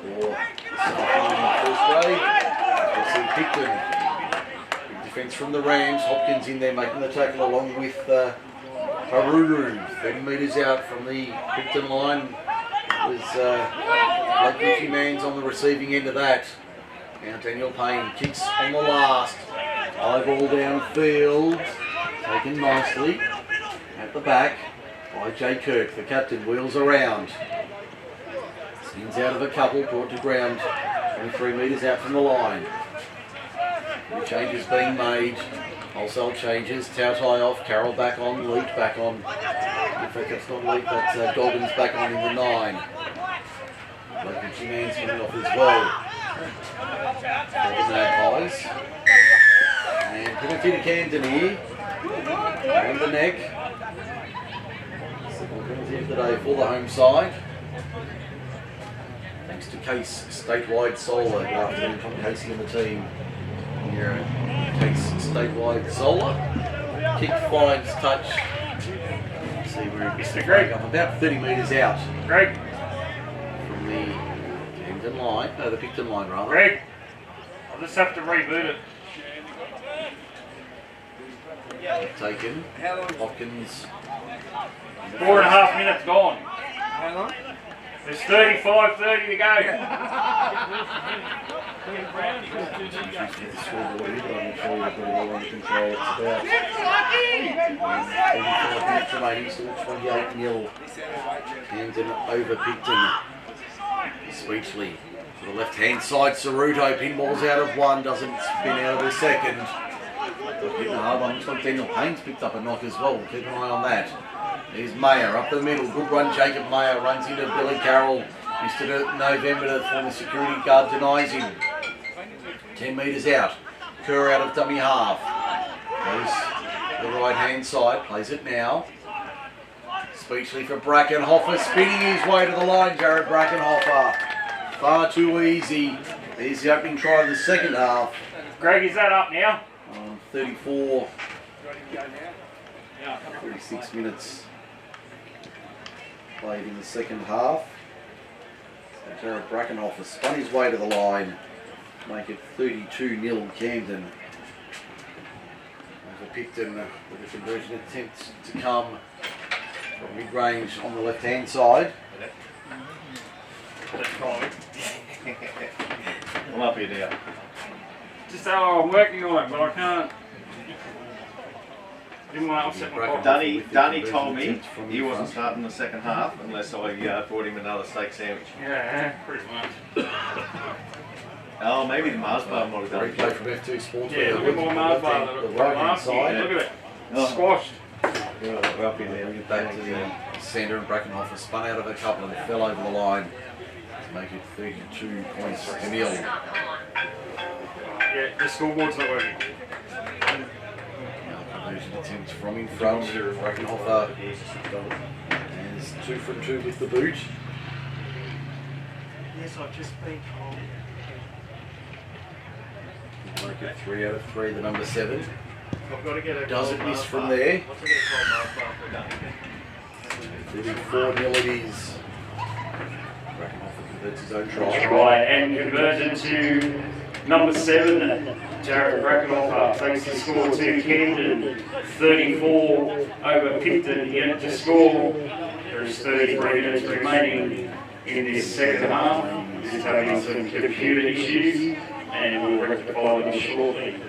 for this afternoon in first grade. We'll see Picton. Big defence from the Rams. Hopkins in there making the tackle along with Haruru. 30 metres out from the Picton line. It was Blake Ritchie Mans on the receiving end of that. Now Daniel Payne kicks on the last. High ball downfield. Taken nicely. At the back by Jay Kirk. The captain wheels around. Spins out of a couple, brought to ground 23 metres out from the line. New changes being made. Wholesale changes. Tautai off, Carroll back on, Leet back on. In fact, it's not Leet, but Goggins back on in the 9. Logan G-Man's coming off as well. For the Magpies. And penalty to Camden here. Around the neck. Second penalty of the day for the home side. Thanks to Case Statewide Solar. Good afternoon, Tom Casey and the team here at Case Statewide Solar. Kick, finds, touch. See where it's the Greg up about 30 metres out. Greg. From the Camden line, no, the Picton line rather. Greg. I'll just have to reboot it. Taken. Hopkins. 4.5 minutes gone. How long? There's 35:30 to go. Get the scoreboard here, but I'm sure you've got it all under control. It's about 45 minutes remaining, still 28-0. Camden over Picton. Speechley to the left-hand side. Ceruto pinballs out of one, doesn't spin out of the second. Hitting a hard one. Looks like Daniel Payne's picked up a knock as well. Keep an eye on that. There's Mayer up the middle. Good run, Jacob Mayer runs into Billy Carroll. Mr. November, the former security guard, denies him. 10 metres out. Kerr out of dummy half. Goes the right-hand side. Plays it now. Speechley for Brackenhoffer. Spinning his way to the line, Jared Brackenhoffer. Far too easy. There's the opening try of the second half. Greg, is that up now? 34. 36 minutes played in the second half. So Jared Brackenhoffer spun his way to the line. Make it 32-0 Camden. Over Picton with a conversion attempt to come from mid-range on the left-hand side. I'm up here now. Just I'm working on it, but I can't. Didn't want to upset my pocket. Danny told me he wasn't starting the second half unless I bought him another steak sandwich. Yeah, pretty much. Oh, maybe the Mars bar might have done Replay it. from F2 Sports. Yeah, look at my Mars bar. The right-hand side. Look at it. Oh. Squashed. Yeah, we're up here now. Bring it back to the centre, and Brackenhoffer spun out of a couple and fell over the line to make it 32 points to 0. Yeah, the scoreboard's not working. Conversion attempts from in front. Brackenhoffer is 2 from 2 with the boot. Yes, I've just been told. Make it 3 out of 3, the number 7. I've got to get a Doesn't miss from there. 34-0 it is. Brackenhoffer converts his own try. Try and converted to number 7. Jared Brackenhoffer takes the score to Camden. 34 over Picton yet to score. There is 33 minutes remaining in this second half. This is having some computer issues and we'll rectify them shortly.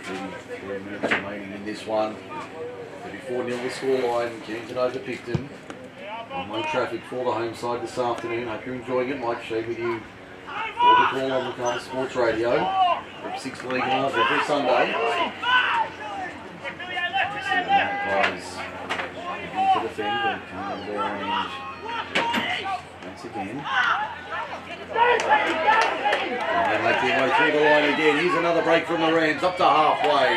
33 minutes remaining in this one. 34-0 the scoreline. Camden over Picton. No traffic for the home side this afternoon. Hope you're enjoying it. Mike Shea with you. For the call on the Carter Sports Radio. From 6 League Live every Sunday. See the Magpies begin to defend and come on their range once again. And they make their way through the line again. Here's another break from the Rams up to halfway.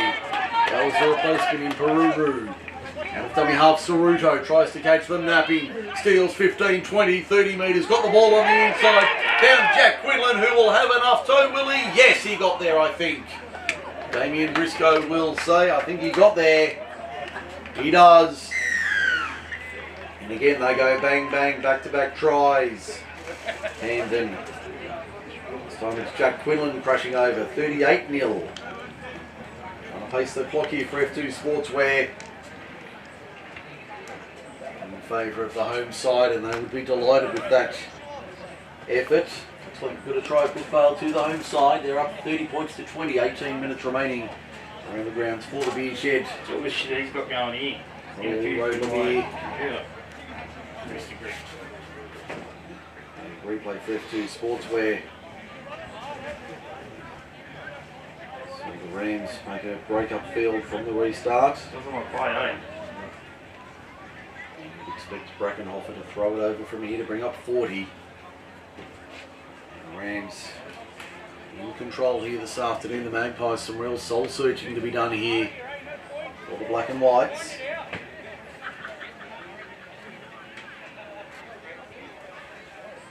That was the replacement in Peruru. Out of dummy half, Ceruto tries to catch them napping. Steals 15, 20, 30 metres. Got the ball on the inside. Down Jack Quinlan, who will have enough toe, will he? Yes, he got there, I think. Damien Briscoe will say, I think he got there. He does. And again, they go bang, bang, back-to-back tries. Camden. This time it's Jack Quinlan crashing over. 38-0. Trying to pace the clock here for F2 Sportswear. In favour of the home side, and they would be delighted with that effort. Looks like we've got a try put fail to the home side. They're up 30 points to 20, 18 minutes remaining around the grounds for the beer shed. So what shit he's got going here? All over here. Replay for F2 Sportswear. So the Rams make a break-up field from the restart. Doesn't want to play, eh? Expect Brackenhoffer to throw it over from here to bring up 40. And Rams in control here this afternoon. The Magpies, some real soul searching to be done here for the black and whites.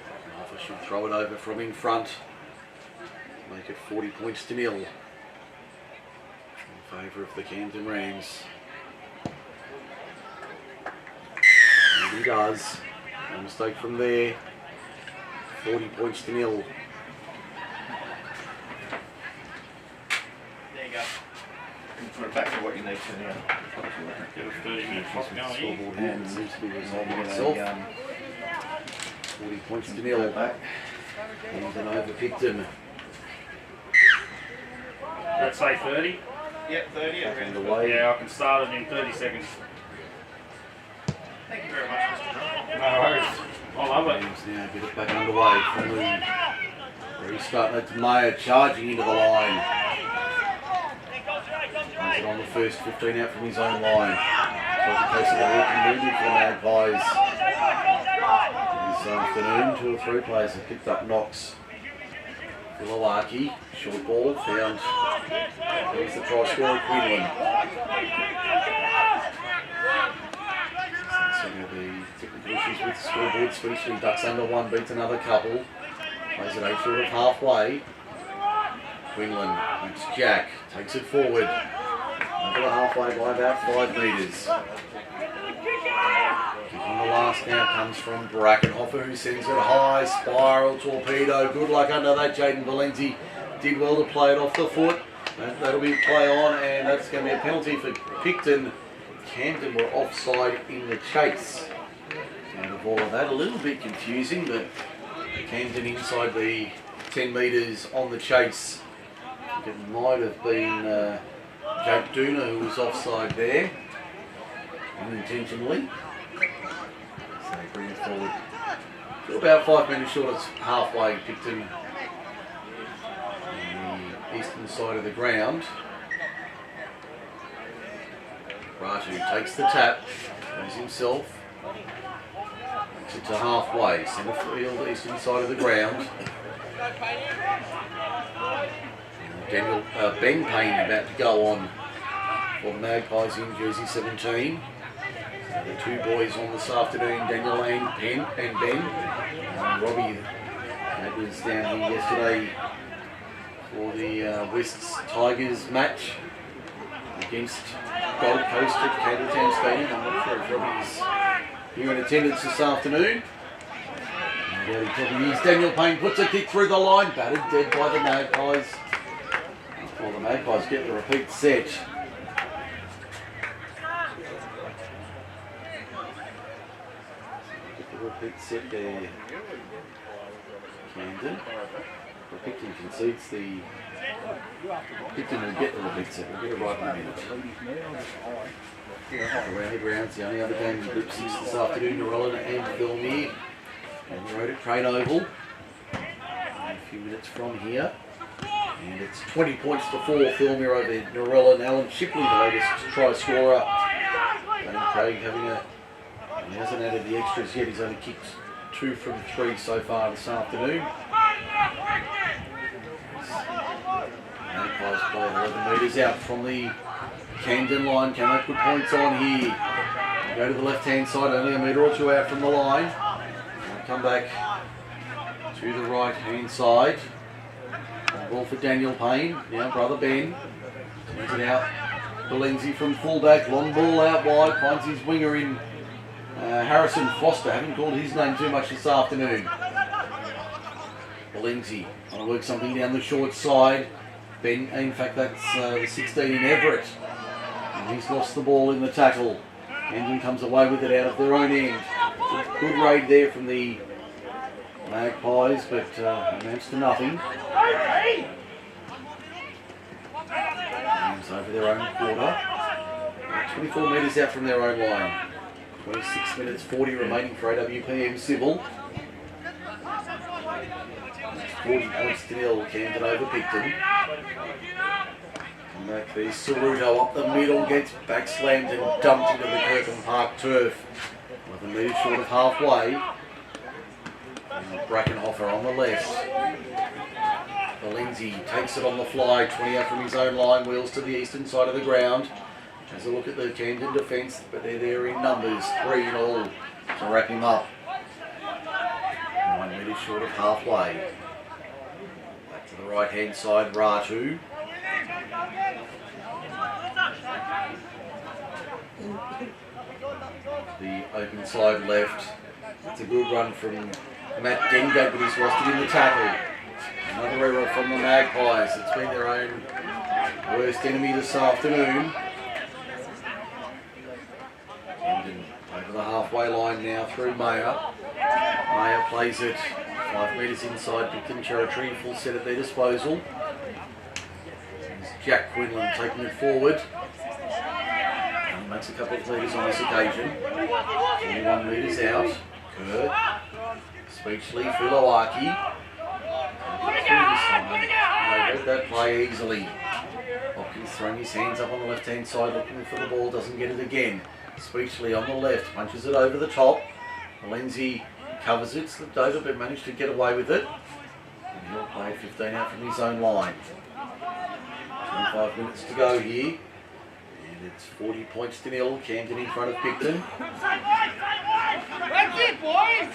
Brackenhoffer should throw it over from in front. Make it 40 points to 0 in favour of the Camden Rams. And he does. No mistake from there. 40 points to 0. There you go. Put it back to what you need to now. Get a 30-minute clock going here. Scoreboard here seems to be resolving itself. 40 points to nil. Camden over Picton. Let's say 30. Yep, 30. And away. Yeah, I can start it in 30 seconds. Thank you very much, Mr. Brown. No worries. I love it. Games now get it back underway from the restart. That's Mayer charging into the line. Runs it on the first 15 out from his own line. So the case of the walking movement for the Magpies this afternoon. 2 or 3 players have picked up knocks. Filawaki, short ball, found. There's the try scorer, Quinlan. So the technical issues with the scoreboard. Speechley ducks under one, beats another couple. Plays it 8 short of halfway. Quinlan makes Jack, takes it forward. Over the halfway by about 5 metres. Kicking the last now comes from Brackenhofer, who sends it high, spiral torpedo. Good luck under that. Jaden Valenzi did well to play it off the foot. That'll be a play on, and that's going to be a penalty for Picton. Camden were offside in the chase. Out of all of that, a little bit confusing, but Camden inside the 10 metres on the chase. I think it might have been Jake Duna who was offside there, unintentionally. So they bring it forward to about 5 metres short of halfway. Picton on the eastern side of the ground. Raju takes the tap, goes himself, takes it to halfway, centre field, eastern side of the ground. Daniel, Ben Payne about to go on for the Magpies in jersey 17. So the 2 boys on this afternoon, Daniel and Ben. Robbie, that was down here yesterday for the Wests Tigers match against Gold Coast at Campbelltown Stadium. I'm not sure if Robbie's here in attendance this afternoon. And he probably is. Daniel Payne puts a kick through the line, battered dead by the Magpies. Well, the Magpies get the repeat set. Get the repeat set there. Camden. Picton concedes the... Picton will get the repeat set. We'll get it right in a minute. Round rounds, the only other game in Group 6 this afternoon, Narellan and Filmere. And the road at Crane Oval. A few minutes from here. And it's 20 points to 4, Filmere over Narellan. Alan Shipley, the latest try scorer. Dane Craig having a... He hasn't added the extras yet. He's only kicked 2 from 3 so far this afternoon. Magpies play 11 metres out from the Camden line. Can they put points on here? Go to the left-hand side, only a metre or 2 out from the line. Come back to the right-hand side. Ball for Daniel Payne. Now brother Ben. Turns it out. Valenzi from fullback. Long ball out wide. Finds his winger in Harrison Foster. Haven't called his name too much this afternoon. Valenzi trying to work something down the short side. Ben, in fact that's the 16 in Everett. And he's lost the ball in the tackle. Camden comes away with it out of their own end. Good raid there from the Magpies, but amounts to nothing. Game's over their own quarter. 24 metres out from their own line. 26 minutes 40 remaining for AWPM Civil. 40 points to nil, Camden over Picton. Come back there, Ceruto up the middle, gets back slammed and dumped into the Kirkham Park turf. 11 metres short of halfway. Brackenhofer on the left. Valenzi takes it on the fly, 20 out from his own line, wheels to the eastern side of the ground. Has a look at the Camden defence, but they're there in numbers, 3 in all to wrap him up. 9 metres short of halfway. Back to the right hand side, Ratu. The open side left. It's a good run from Matt Dengate, but he's lost it in the tackle. Another error from the Magpies. It's been their own worst enemy this afternoon. Camden over the halfway line now through Mayer. Mayer plays it 5 metres inside Picton territory, full set at their disposal. There's Jack Quinlan taking it forward. And makes a couple of metres on this occasion. 41 metres out. Kerr. Speechley, Filawaki. They read that play easily. Hopkins throwing his hands up on the left-hand side, looking for the ball, doesn't get it again. Speechley on the left, punches it over the top. Lindsay covers it, slipped over, but managed to get away with it. And he'll play 15 out from his own line. 25 minutes to go here. And it's 40 points to nil. Camden in front of Picton. That's it, boys!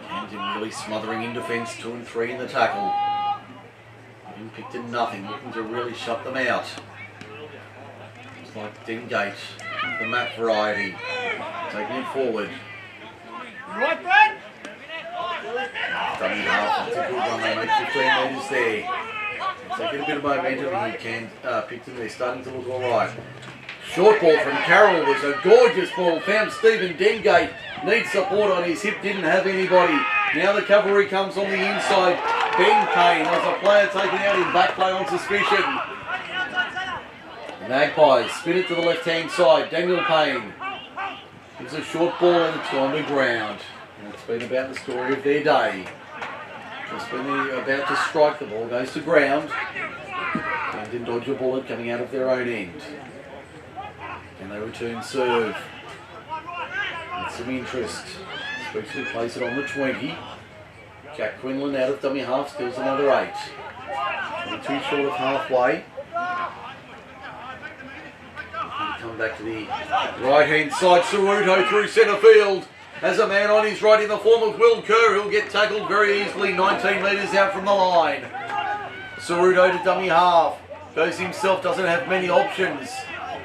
Camden really smothering in defence, 2 and 3 in the tackle. In Picton nothing, looking to really shut them out. It's like Dengate, the map variety, taking it forward. Right, Brad? Dummy half, that's a good one, they make 15 metres there. So get a bit of momentum here, Picton, they're starting to look alright. Short ball from Carroll was a gorgeous ball, found Stephen Dengate, needs support on his hip, didn't have anybody. Now the cavalry comes on the inside. Ben Payne, there's a player taken out in back play on suspicion. The Magpies spin it to the left-hand side. Daniel Payne gives a short ball and it's gone to ground. And it's been about the story of their day. Just when they're about to strike, the ball goes to ground. And then dodge a bullet coming out of their own end. And they return serve. With some interest. Speechley plays it on the 20. Jack Quinlan out of dummy half, steals another 8. 22 short of halfway. And come back to the right-hand side. Ceruto through centre field. Has a man on his right in the form of Will Kerr, who'll get tackled very easily, 19 metres out from the line. Ceruto to dummy half. Goes himself, doesn't have many options.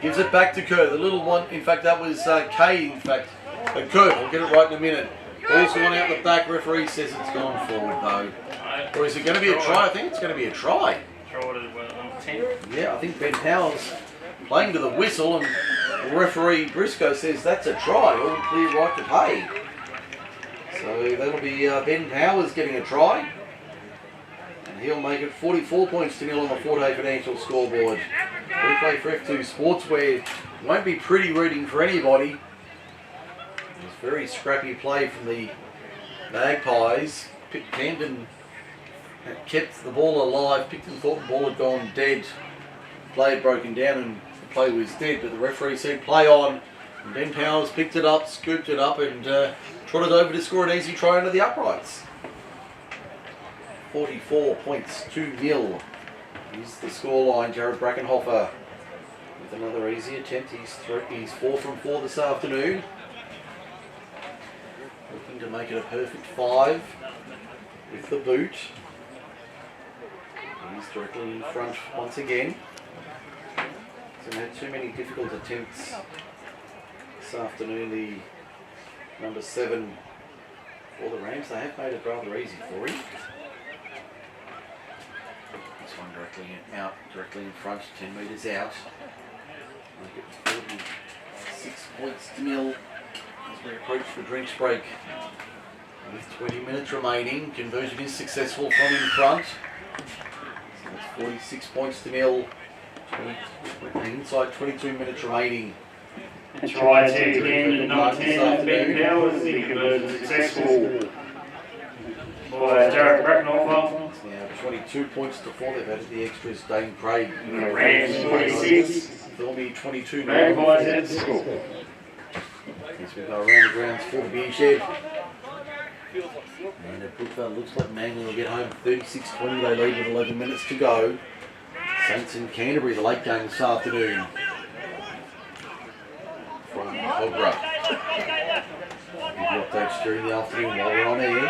Gives it back to Kerr. The little one, in fact, that was Kay, in fact. But Kerr, we'll get it right in a minute. Ball's gone out the back. Referee says it's gone forward though. Or is it going to be a try? I think it's going to be a try. Yeah, I think Ben Powers playing to the whistle and referee Briscoe says that's a try. All clear, right to pay. So that'll be Ben Powers getting a try. And he'll make it 44 points to nil on the Forte Financial scoreboard. We play for F2 Sportswear. Won't be pretty reading for anybody. It's very scrappy play from the Magpies. Camden kept the ball alive. Picton thought the ball had gone dead. Play had broken down and the play was dead, but the referee said play on. And Ben Powers picked it up, scooped it up and trotted over to score an easy try under the uprights. 44 points to nil is the scoreline. Jared Brackenhofer with another easy attempt. He's 4 from 4 this afternoon. Looking to make it a perfect 5 with the boot. He's directly in front once again. Hasn't had too many difficult attempts this afternoon. The number 7 for the Rams. They have made it rather easy for him. This one directly in front, 10 metres out. Make it 46 points to nil. As we approach the drinks break. With 20 minutes remaining, conversion is successful from in front. So that's 46 points to nil. Inside 22 minutes remaining. Try to again, number 10, Ben Powers, the conversion successful by Jared Brackenhofer. It's now 22 points to 4. They've added the extras. Dane Craig. Rams 26. Thornby 22. Magpies at score. As we go around the grounds for the beer shed. And at Brookvale looks like Manly will get home 36-20. They lead with 11 minutes to go. Saints and Canterbury, the late game this afternoon. From Cogra. Give updates during the afternoon while we're on air.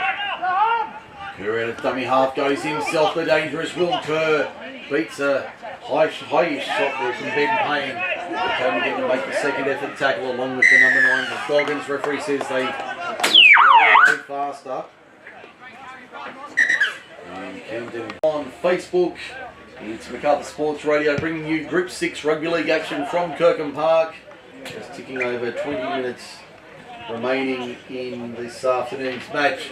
Kerr out of dummy half goes himself. The dangerous Will Kerr beats a high-ish shot there from Ben Payne. Came again to make the second effort tackle along with the number 9 of Goggins. Referee says they roll faster. And Camden on Facebook. It's MacArthur Sports Radio bringing you Group 6 Rugby League action from Kirkham Park. Just ticking over 20 minutes remaining in this afternoon's match.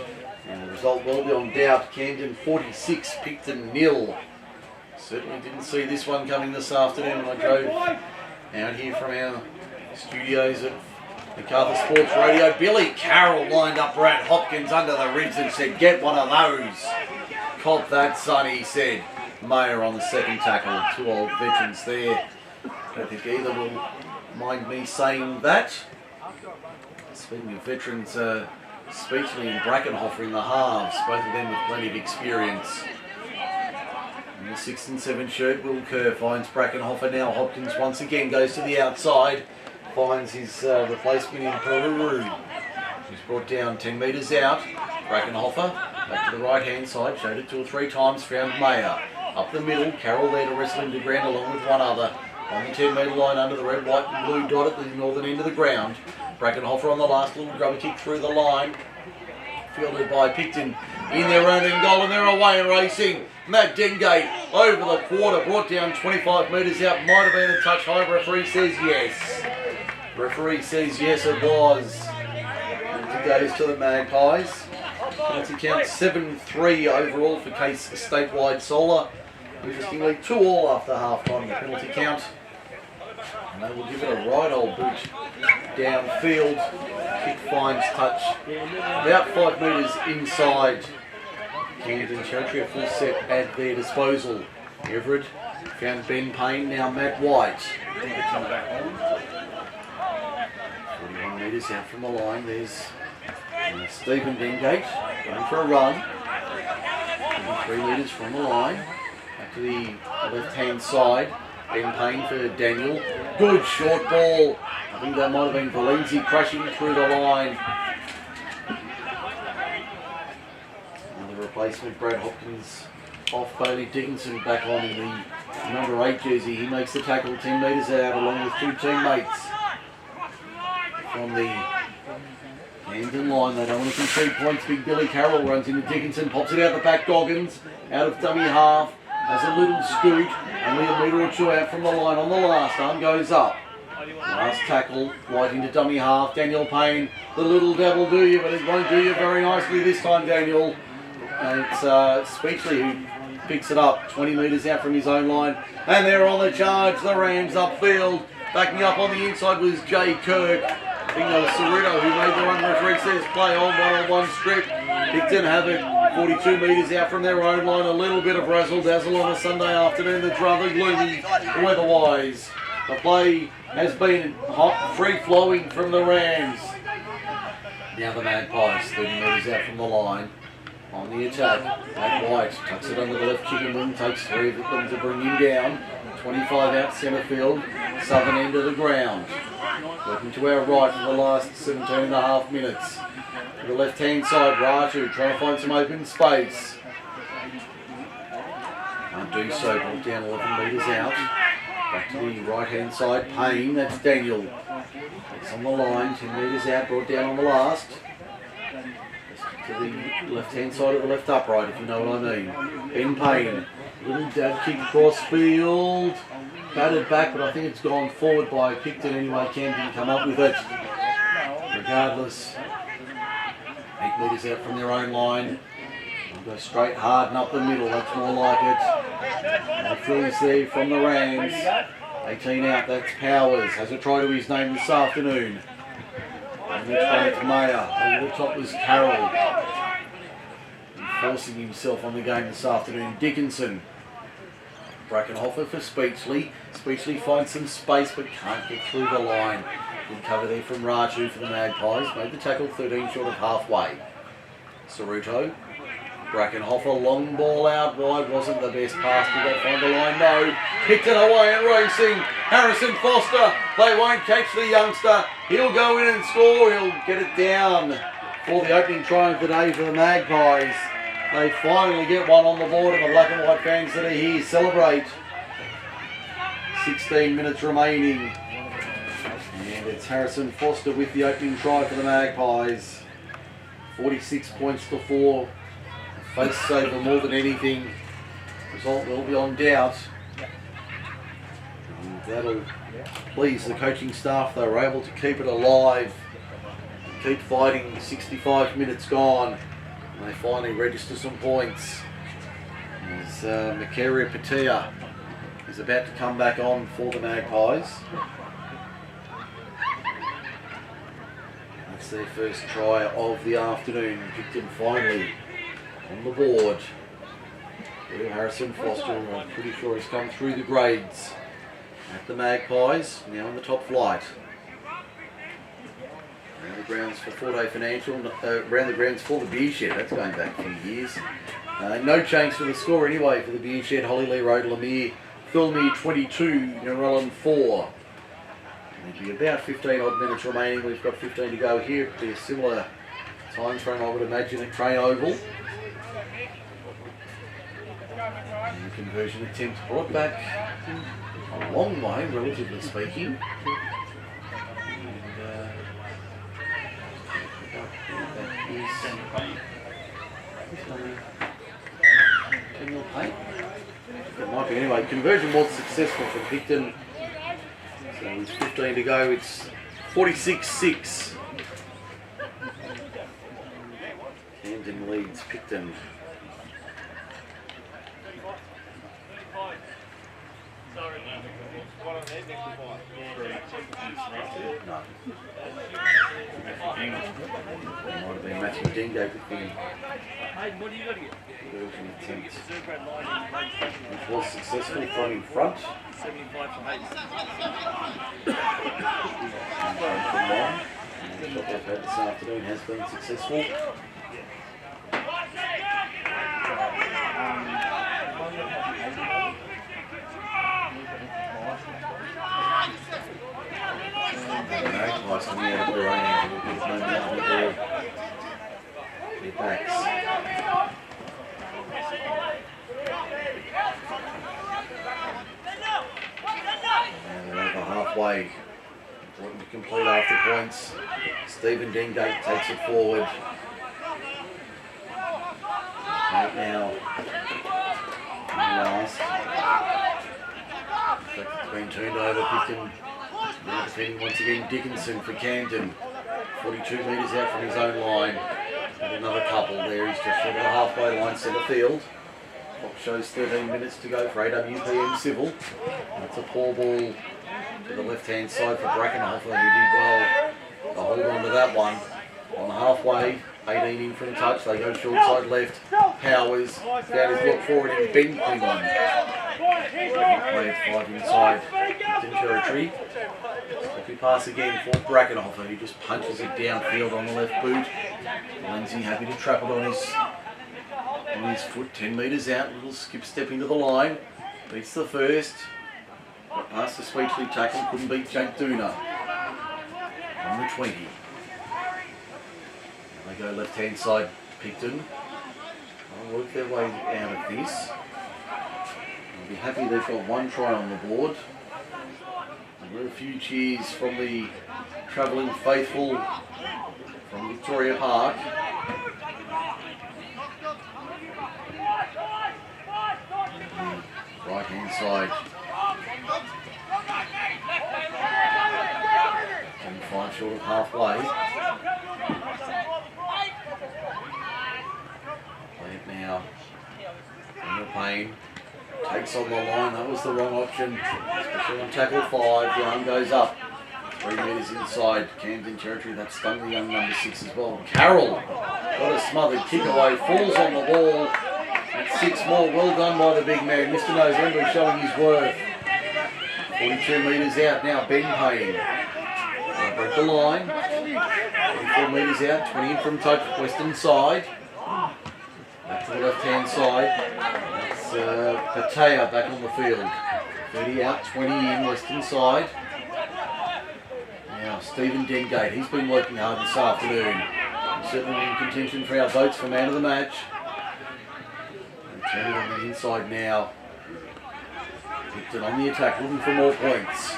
And the result will be on doubt. Camden 46, Picton 0. Certainly didn't see this one coming this afternoon when I drove out here from our studios at MacArthur Sports Radio. Billy Carroll lined up Brad Hopkins under the ribs and said, "Get one of those. Cop that, son," he said. Mayer on the second tackle. Two old veterans there. I don't think either will mind me saying that. Speaking of veterans, Speechley and Brackenhofer in the halves, both of them with plenty of experience. In the 6 and 7 shirt, Will Kerr finds Brackenhofer. Now Hopkins once again goes to the outside, finds his replacement in Peru. He's brought down 10 metres out. Brackenhofer back to the right hand side, showed it 2 or 3 times, found Mayer. Up the middle, Carroll there to wrestle him to ground along with one other. On the 10 metre line under the red, white and blue dot at the northern end of the ground. Brackenhofer on the last little grubber kick through the line. Fielded by Picton in their own end goal, and they're away and racing. Matt Dengate over the quarter, brought down 25 metres out. Might have been a touch high. Referee says yes. Referee says yes, it was. And it goes to the Magpies. Penalty count 7-3 overall for Case Statewide Solar. Interestingly, 2-2 after half-time, the penalty count. And they will give it a right old boot downfield. Kick finds touch about 5 metres inside Camden territory. A full set at their disposal. Everett found Ben Payne, now Matt White. 41 metres out from the line. There's Stephen Dengate going for a run. 3 metres from the line. Back to the left-hand side. Ben Payne for Daniel. Good short ball. I think that might have been Valenzi crashing through the line. Another replacement, Brad Hopkins off. Bailey Dickinson back on in the number 8 jersey. He makes the tackle 10 metres out along with 2 teammates. From the Camden line, they don't want to concede points. Big Billy Carroll runs into Dickinson, pops it out the back. Goggins out of dummy half. Has a little scoot, only a metre or 2 out from the line on the last. Arm goes up. Last tackle, White into dummy half. Daniel Payne, the little devil do you, but it won't do you very nicely this time, Daniel. And it's Speechley who picks it up 20 metres out from his own line. And they're on the charge, the Rams upfield. Backing up on the inside was Jay Kirk. I think that was Cerrito who made the run. Referee says play on, 1-on-1 strip. Picton have it 42 metres out from their own line. A little bit of razzle-dazzle on a Sunday afternoon that's rather gloomy weather-wise. The play has been hot, free-flowing from the Rams. Now the Magpies, 30 metres out from the line. On the attack, Matt White tucks it under the left chicken wing, takes 3 of them to bring him down. 25 out centre field, southern end of the ground. Working to our right for the last 17.5 minutes. To the left-hand side, Raju trying to find some open space. Can't do so, brought down 11 metres out. Back to the right-hand side, Payne, that's Daniel. It's on the line, 10 metres out, brought down on the last. To the left-hand side of the left upright, if you know what I mean. Ben Payne, little dab kick across field. Batted back, but I think it's gone forward by Picton anyway. Camden come up with it. Regardless, 8 metres out from their own line. They'll go straight hard and up the middle, that's more like it. And Phil's there from the Rams. 18 out, that's Powers. Has a try to his name this afternoon. And next one it's Mayer. Over the top was Carroll. Forcing himself on the game this afternoon. Dickinson. Brackenhofer for Speechley. Speechley finds some space but can't get through the line. Good cover there from Raju for the Magpies. Made the tackle 13 short of halfway. Cerruto. Brackenhofer, long ball out wide. Wasn't the best pass. Did they find the line? No. Kicked it away and racing. Harrison Foster. They won't catch the youngster. He'll go in and score. He'll get it down for the opening try of the day for the Magpies. They finally get one on the board, and the black and white fans that are here celebrate. 16 minutes remaining. And it's Harrison Foster with the opening try for the Magpies. 46 points to 4. Face saver more than anything. Result will be on doubt. And that'll please the coaching staff. They were able to keep it alive. keep fighting. 65 minutes gone. And they finally register some points. As Makaria Patea is about to come back on for the Magpies. That's their first try of the afternoon. Picton finally on the board. Harrison Foster, I'm pretty sure he's come through the grades at the Magpies, now in the top flight. Around the grounds for Forte Financial, around the grounds for the Beer Shed, that's going back a few years. No change to the score anyway for the Beer Shed, Holylee Road, Lemire, Thilmere 22, Narellan 4. There'll be about 15 odd minutes remaining, we've got 15 to go here. It'll be a similar time frame I would imagine at Crane Oval. And the conversion attempt brought back a long way, relatively speaking. Daniel Payne. It might be anyway. Conversion was successful for Picton. So with 15 to go, it's 46-6. Camden leads Picton. No. Might have been Matthew Dingo with the conversion attempt, which was successful from in front. 75 from 80. From long. And the shot they've had this afternoon has been successful. Magpies coming out of their own end with no movement there. Their backs. And they're over halfway. Important to complete after points. Stephen Dengate takes it forward. Right now. Last. It's been turned over. Picton. Now defending once again Dickinson for Camden. 42 metres out from his own line. And another couple there. He's just short of the halfway line, centre field. Clock shows 13 minutes to go for AWPM Civil. That's a poor ball to the left-hand side for Brackenhofer, who did well to hold on to that one. On the halfway, 18 in from touch. They go short side left. Powers found his look forward and Ben Cleveland. Played 5 inside in territory. Sloppy pass again for Brackenhofer, who just punches it downfield on the left boot. Lindsay happy to trap it on his foot, 10 metres out. Little skip step into the line. Beats the first. Got past the Sweetsley tackle, couldn't beat Jake Duna. On the 20. They go left-hand side, Picton. They'll work their way out of this. They'll be happy they've got one try on the board. There were a few cheers from the travelling faithful from Victoria Park. Right-hand side. 5 short of halfway. Play it now. Daniel Payne takes on the line. That was the wrong option, especially on tackle 5. The arm goes up. 3 metres inside Camden territory. That stung the young number 6 as well. Carroll got a smothered kick away. Falls on the ball. That's 6 more. Well done by the big man. Mr. November showing his worth. 42 metres out now. Ben Payne. Break the line. 44 metres out. 20 in from touch. Western side. Back to the left-hand side. That's Patea back on the field. 30 out, 20 in, Western side. Now, Stephen Dengate, he's been working hard this afternoon. He's certainly in contention for our votes for man of the match. And turning on the inside now. Picton on the attack, looking for more points.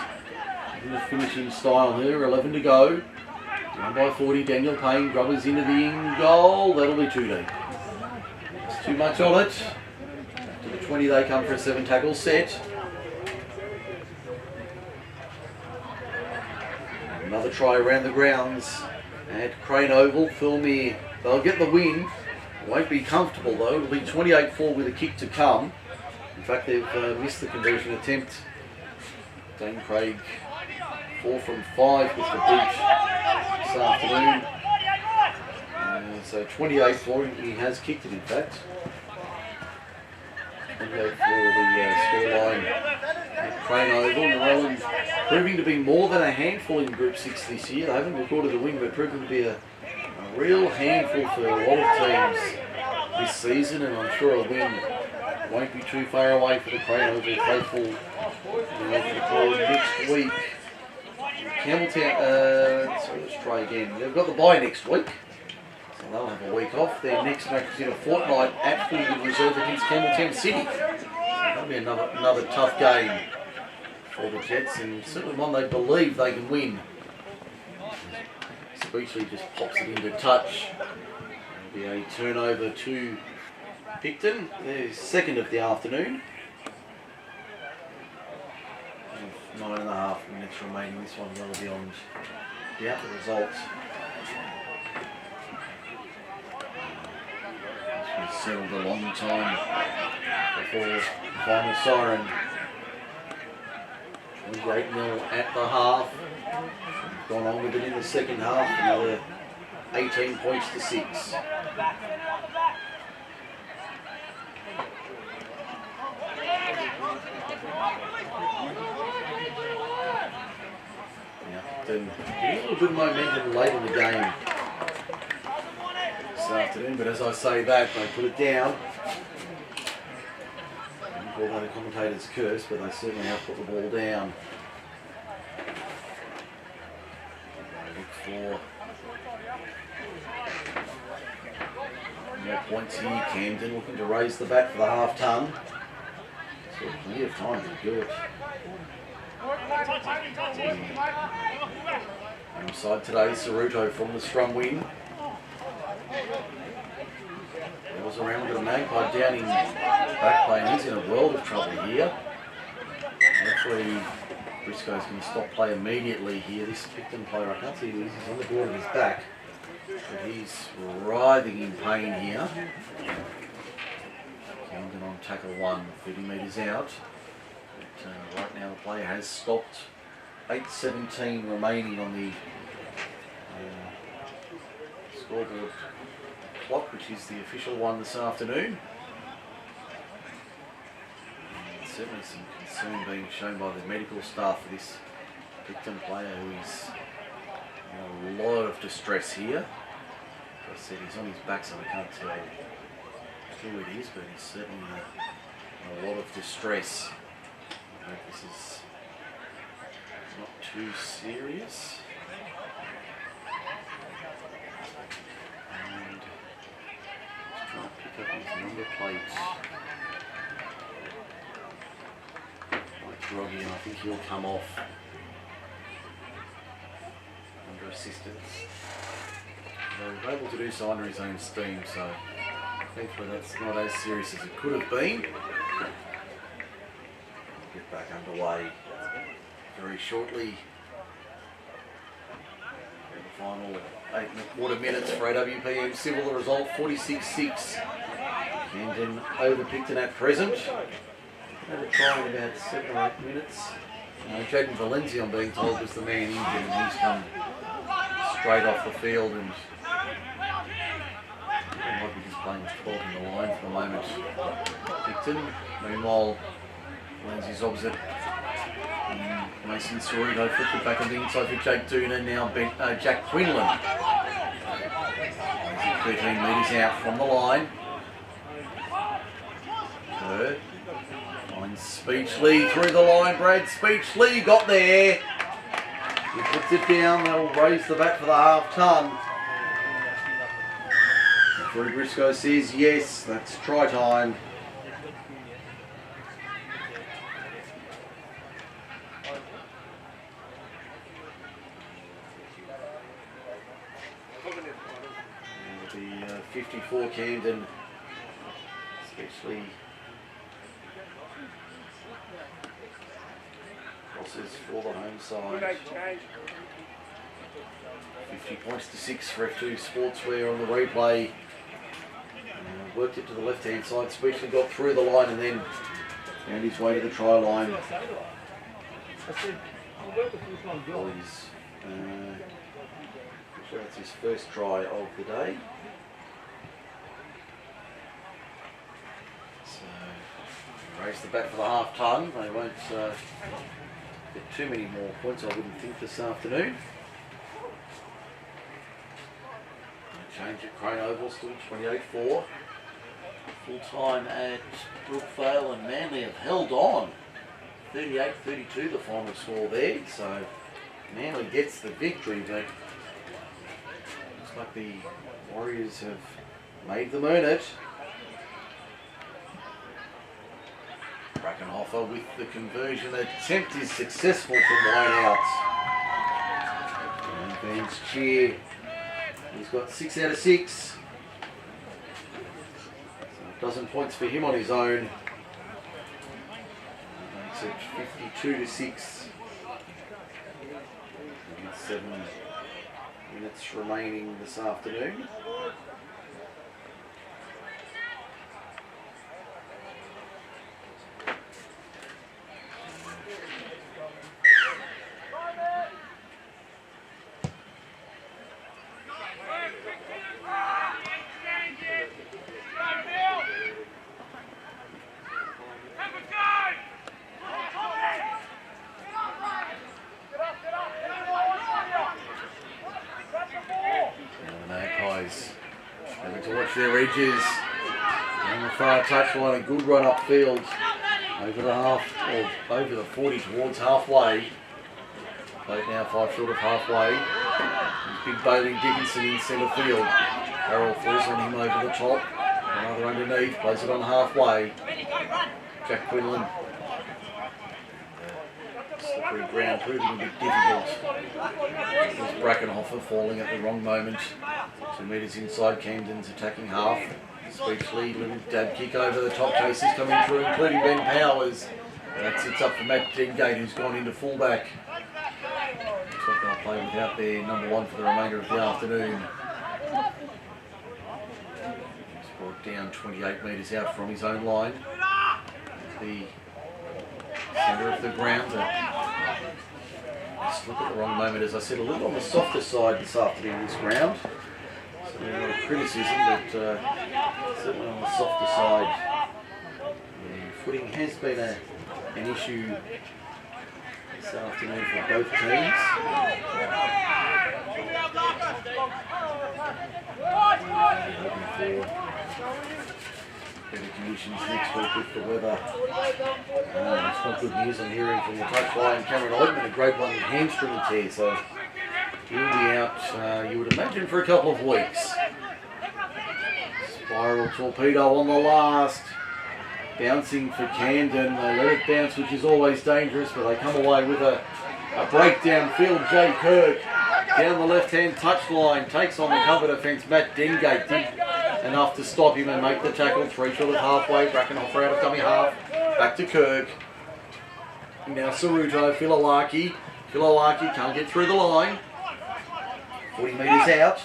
In the finishing style here, 11 to go. Down by 40, Daniel Payne, Grubbers into the in-goal. That'll be too deep. There's too much on it. To the 20 they come for a 7-tackle set. Another try around the grounds at Crane Oval. Thilmere, they'll get the win. Won't be comfortable though. It'll be 28-4 with a kick to come. In fact, they've missed the conversion attempt. Dane Craig 4 from 5 with the boot this afternoon. So 28-4, he has kicked it in fact. 28-4 the scoreline at Crane Oval. Narellan proving to be more than a handful in Group 6 this year. They haven't recorded a win, but proving to be a real handful for a lot of teams this season, and I'm sure a win won't be too far away for the Crane Oval faithful next week. Campbelltown, sorry, let's try again. They've got the bye next week, so they'll have a week off. Their next match is in a fortnight at Fleetwood Reserve against Campbelltown City. So that'll be another tough game for the Jets, and certainly one they believe they can win. Speechley just pops it into touch. There'll be a turnover to Picton. There's second of the afternoon. 9.5 minutes remaining. This one well beyond doubt the result. It's been settled a long time before the final siren. 28-0 at the half. Gone on with it in the second half. Another 18 points to 6. Getting a little bit of momentum late in the game this afternoon, but as I say that, they put it down. I wouldn't call that a commentator's curse, but they certainly have put the ball down. Look for more points here. Camden looking to raise the bat for the half ton. So plenty of time to do it. Side today, Ceruto from the scrum win. It was around with a Magpie down in back play, and he's in a world of trouble here. Hopefully Briscoe's going to stop play immediately here. This Picton player, I can't see who he is, he's on the board of his back, but he's writhing in pain here. Camden on tackle 1, 30 metres out. But right now the play has stopped. 8:17 remaining on the scoreboard clock, which is the official one this afternoon. And certainly some concern being shown by the medical staff for this Picton player, who is in a lot of distress here. As I said, he's on his back, so I can't tell who it is, but he's certainly in a lot of distress. I hope this is not too serious. And just trying to pick up his number plates. Quite groggy, and I think he'll come off under assistance. So he's able to do so under his own steam, so thankfully that's not as serious as it could have been. Get back underway very shortly. The final 8.25 minutes for AWPM Civil. The result 46-6. Camden over Picton at present. They were trying about 7 or 8 minutes. Jaden Valencia, I'm being told, was the man injured, and he's come straight off the field, and he might be just playing with 12 in the line for the moment. Picton, meanwhile, Valencia's opposite. Mason Ceruto flipped it back on the inside for Jake Dooner, now Jack Quinlan. 13 metres out from the line. Third. Finds Speechley through the line. Brad Speechley got there. He puts it down. That'll raise the bat for the half ton. Drew Briscoe says yes, that's try time. The 54 Camden, especially crosses for the home side. 50 points to 6 for F2 Sportswear on the replay. Worked it to the left-hand side. Speechley got through the line and then found his way to the try line. That's his first try of the day. So, raise the bat for the half ton. They won't get too many more points, I wouldn't think, this afternoon. Change at Crane Oval, still 28-4. Full time at Brookvale, and Manly have held on. 38-32 the final score there, so Manly gets the victory, but looks like the Warriors have made them earn it. Brackenhofer with the conversion attempt is successful from wide out. And Van's cheer. He's got 6 out of 6. So a dozen points for him on his own. Makes it 52-6. 7 minutes remaining this afternoon. Their edges on the far touchline, a good run upfield over the half, or over the 40 towards halfway. Played now 5 short of halfway. Big Bailey Dickinson in centre field. Carroll falls on him over the top. Another underneath, plays it on halfway. Jack Quinlan. Slippery ground proving a bit difficult. There's Brackenhofer falling at the wrong moment. 2 metres inside, Camden's attacking half. Speechley, little dab kick over the top, chases coming through, including Ben Powers. That sits up for Matt Dengate, who's gone into fullback. Looks like they'll play without their number 1 for the remainder of the afternoon. He's brought down 28 metres out from his own line. The centre of the ground. Just look at the wrong moment, as I said, a little on the softer side this afternoon, this ground. So not a criticism, but certainly on the softer side. The footing has been an issue this afternoon for both teams. Hoping for better conditions next week with the weather. It's not good news I'm hearing from the touchline. Cameron Oidman, a grade 1 hamstring tear, so he'll be out, you would imagine, for a couple of weeks. Spiral torpedo on the last. Bouncing for Camden. They let it bounce, which is always dangerous, but they come away with a breakdown field. Jay Kirk down the left-hand touchline. Takes on the cover defence. Matt Dengate did enough to stop him and make the tackle. 3 short of halfway. Brackenhofer out of dummy half. Back to Kirk. Now Saruto. Filolaki can't get through the line. 40 metres out.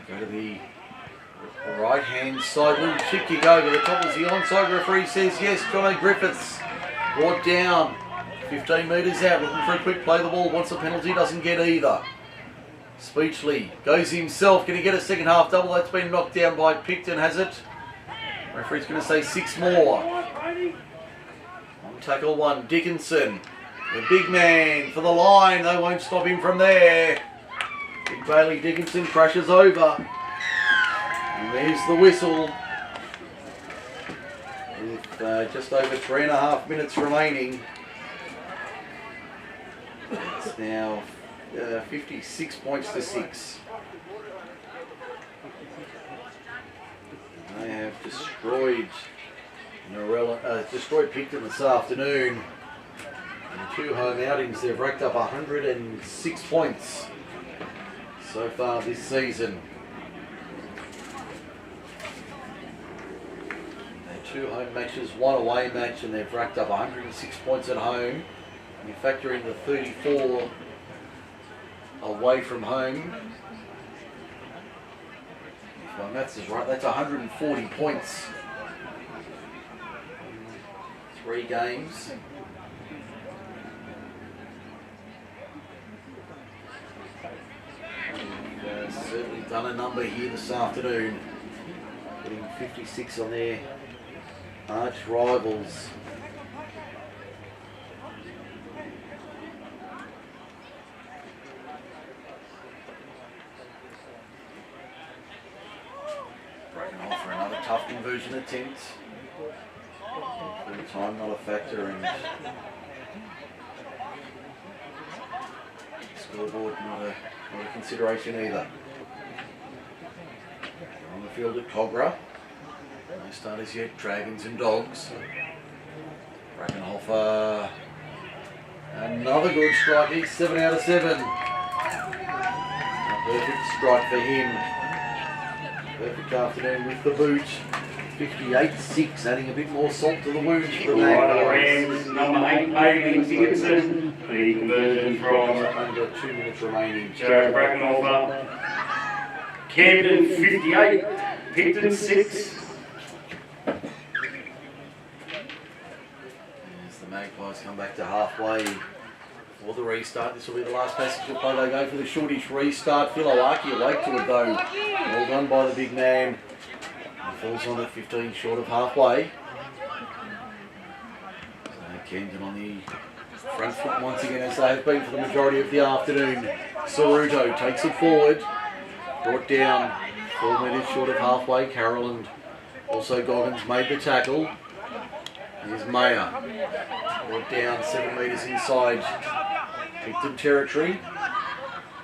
Go to the right-hand side. Little chip kick over the top as the onside referee says yes. Jono Griffiths brought down. 15 metres out. Looking for a quick play the ball. Wants a penalty. Doesn't get either. Speechley goes himself. Going to get a second half double. That's been knocked down by Picton, has it? Referee's going to say 6 more. On tackle 1, Dickinson. The big man for the line. They won't stop him from there. Big Bailey Dickinson crashes over. And there's the whistle. With just over 3.5 minutes remaining. It's now 56 points to 6. They have destroyed Picton this afternoon. In 2 home outings, they've racked up 106 points so far this season. They're 2 home matches, 1 away match, and they've racked up 106 points at home. And you factor in the 34 away from home. If my maths is right, that's 140 points. 3 games. And, certainly done a number here this afternoon. Putting 56 on their arch rivals. Breaking off for another tough conversion attempt. Full time not a factor, and scoreboard not a consideration either. On the field at Cogra. No starters yet, Dragons and Dogs. Brackenhofer. Another good strike, he's 7 out of 7. A perfect strike for him. Perfect afternoon with the boot. 58-6, adding a bit more salt to the wound for the Rams, number 8, Bailey Dickinson. The conversion from under 2 minutes remaining. Joe Brackenhofer. Camden 58, Picton 6. As the Magpies come back to halfway for the restart. This will be the last passage of play. They go for the shortish restart. Philoaki awake to it though. Well done by the big man. He falls on at 15 short of halfway. So Camden on the front foot once again, as they have been for the majority of the afternoon. Saruto takes it forward. Brought down 4 metres short of halfway. Carroll also Goggins made the tackle. Here's Mayer. Brought down 7 metres inside Picton territory.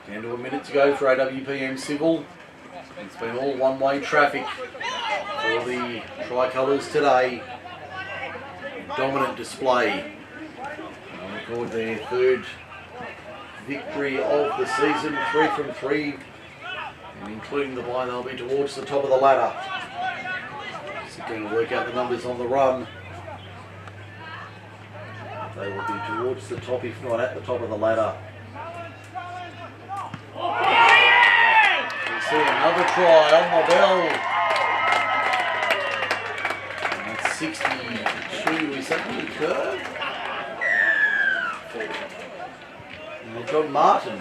Down to a minute to go for AWPM Civil. It's been all one-way traffic for the Tricolours today. Dominant display. They record their 3rd victory of the season, 3 from 3. And including the bye, they'll be towards the top of the ladder. Just going to work out the numbers on the run. They will be towards the top, if not at the top of the ladder. We see another try on the bell. And that's 62. Is that the curve? And they've got Martin.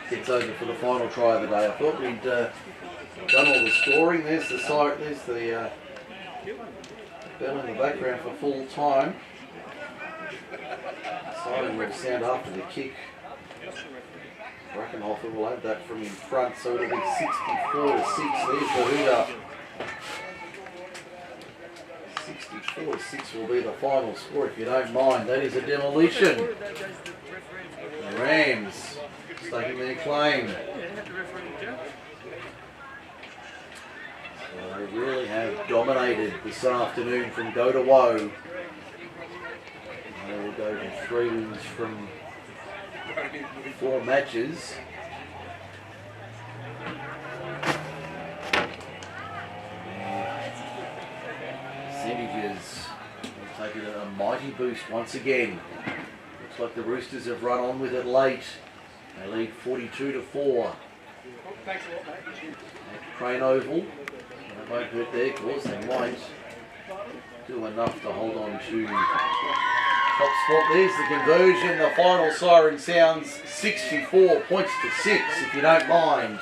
Gets over for the final try of the day. I thought we'd done all the scoring. There's the siren, there's the bell in the background for full time. Siren will sound after the kick. Brackenhofer will have that from in front, so it'll be 64-6 there for Huda. 64-6 will be the final score, if you don't mind. That is a demolition. The Rams staking their claim. So they really have dominated this afternoon from go to woe. They will go to 3 wins from 4 matches. Percentages will take it a mighty boost once again. Looks like the Roosters have run on with it late. They lead 42-4. At Crane Oval. They won't hurt their cause, they might do enough to hold on to top spot. There's the conversion. The final siren sounds 64 points to 6, if you don't mind.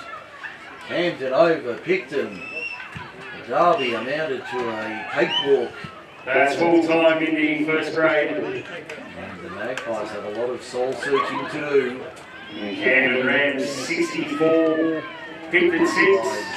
Camden over Picton. The derby amounted to a cakewalk. That's full time in the first grade. And the Magpies have a lot of soul searching to do. Camden Rams 64, Picton 6.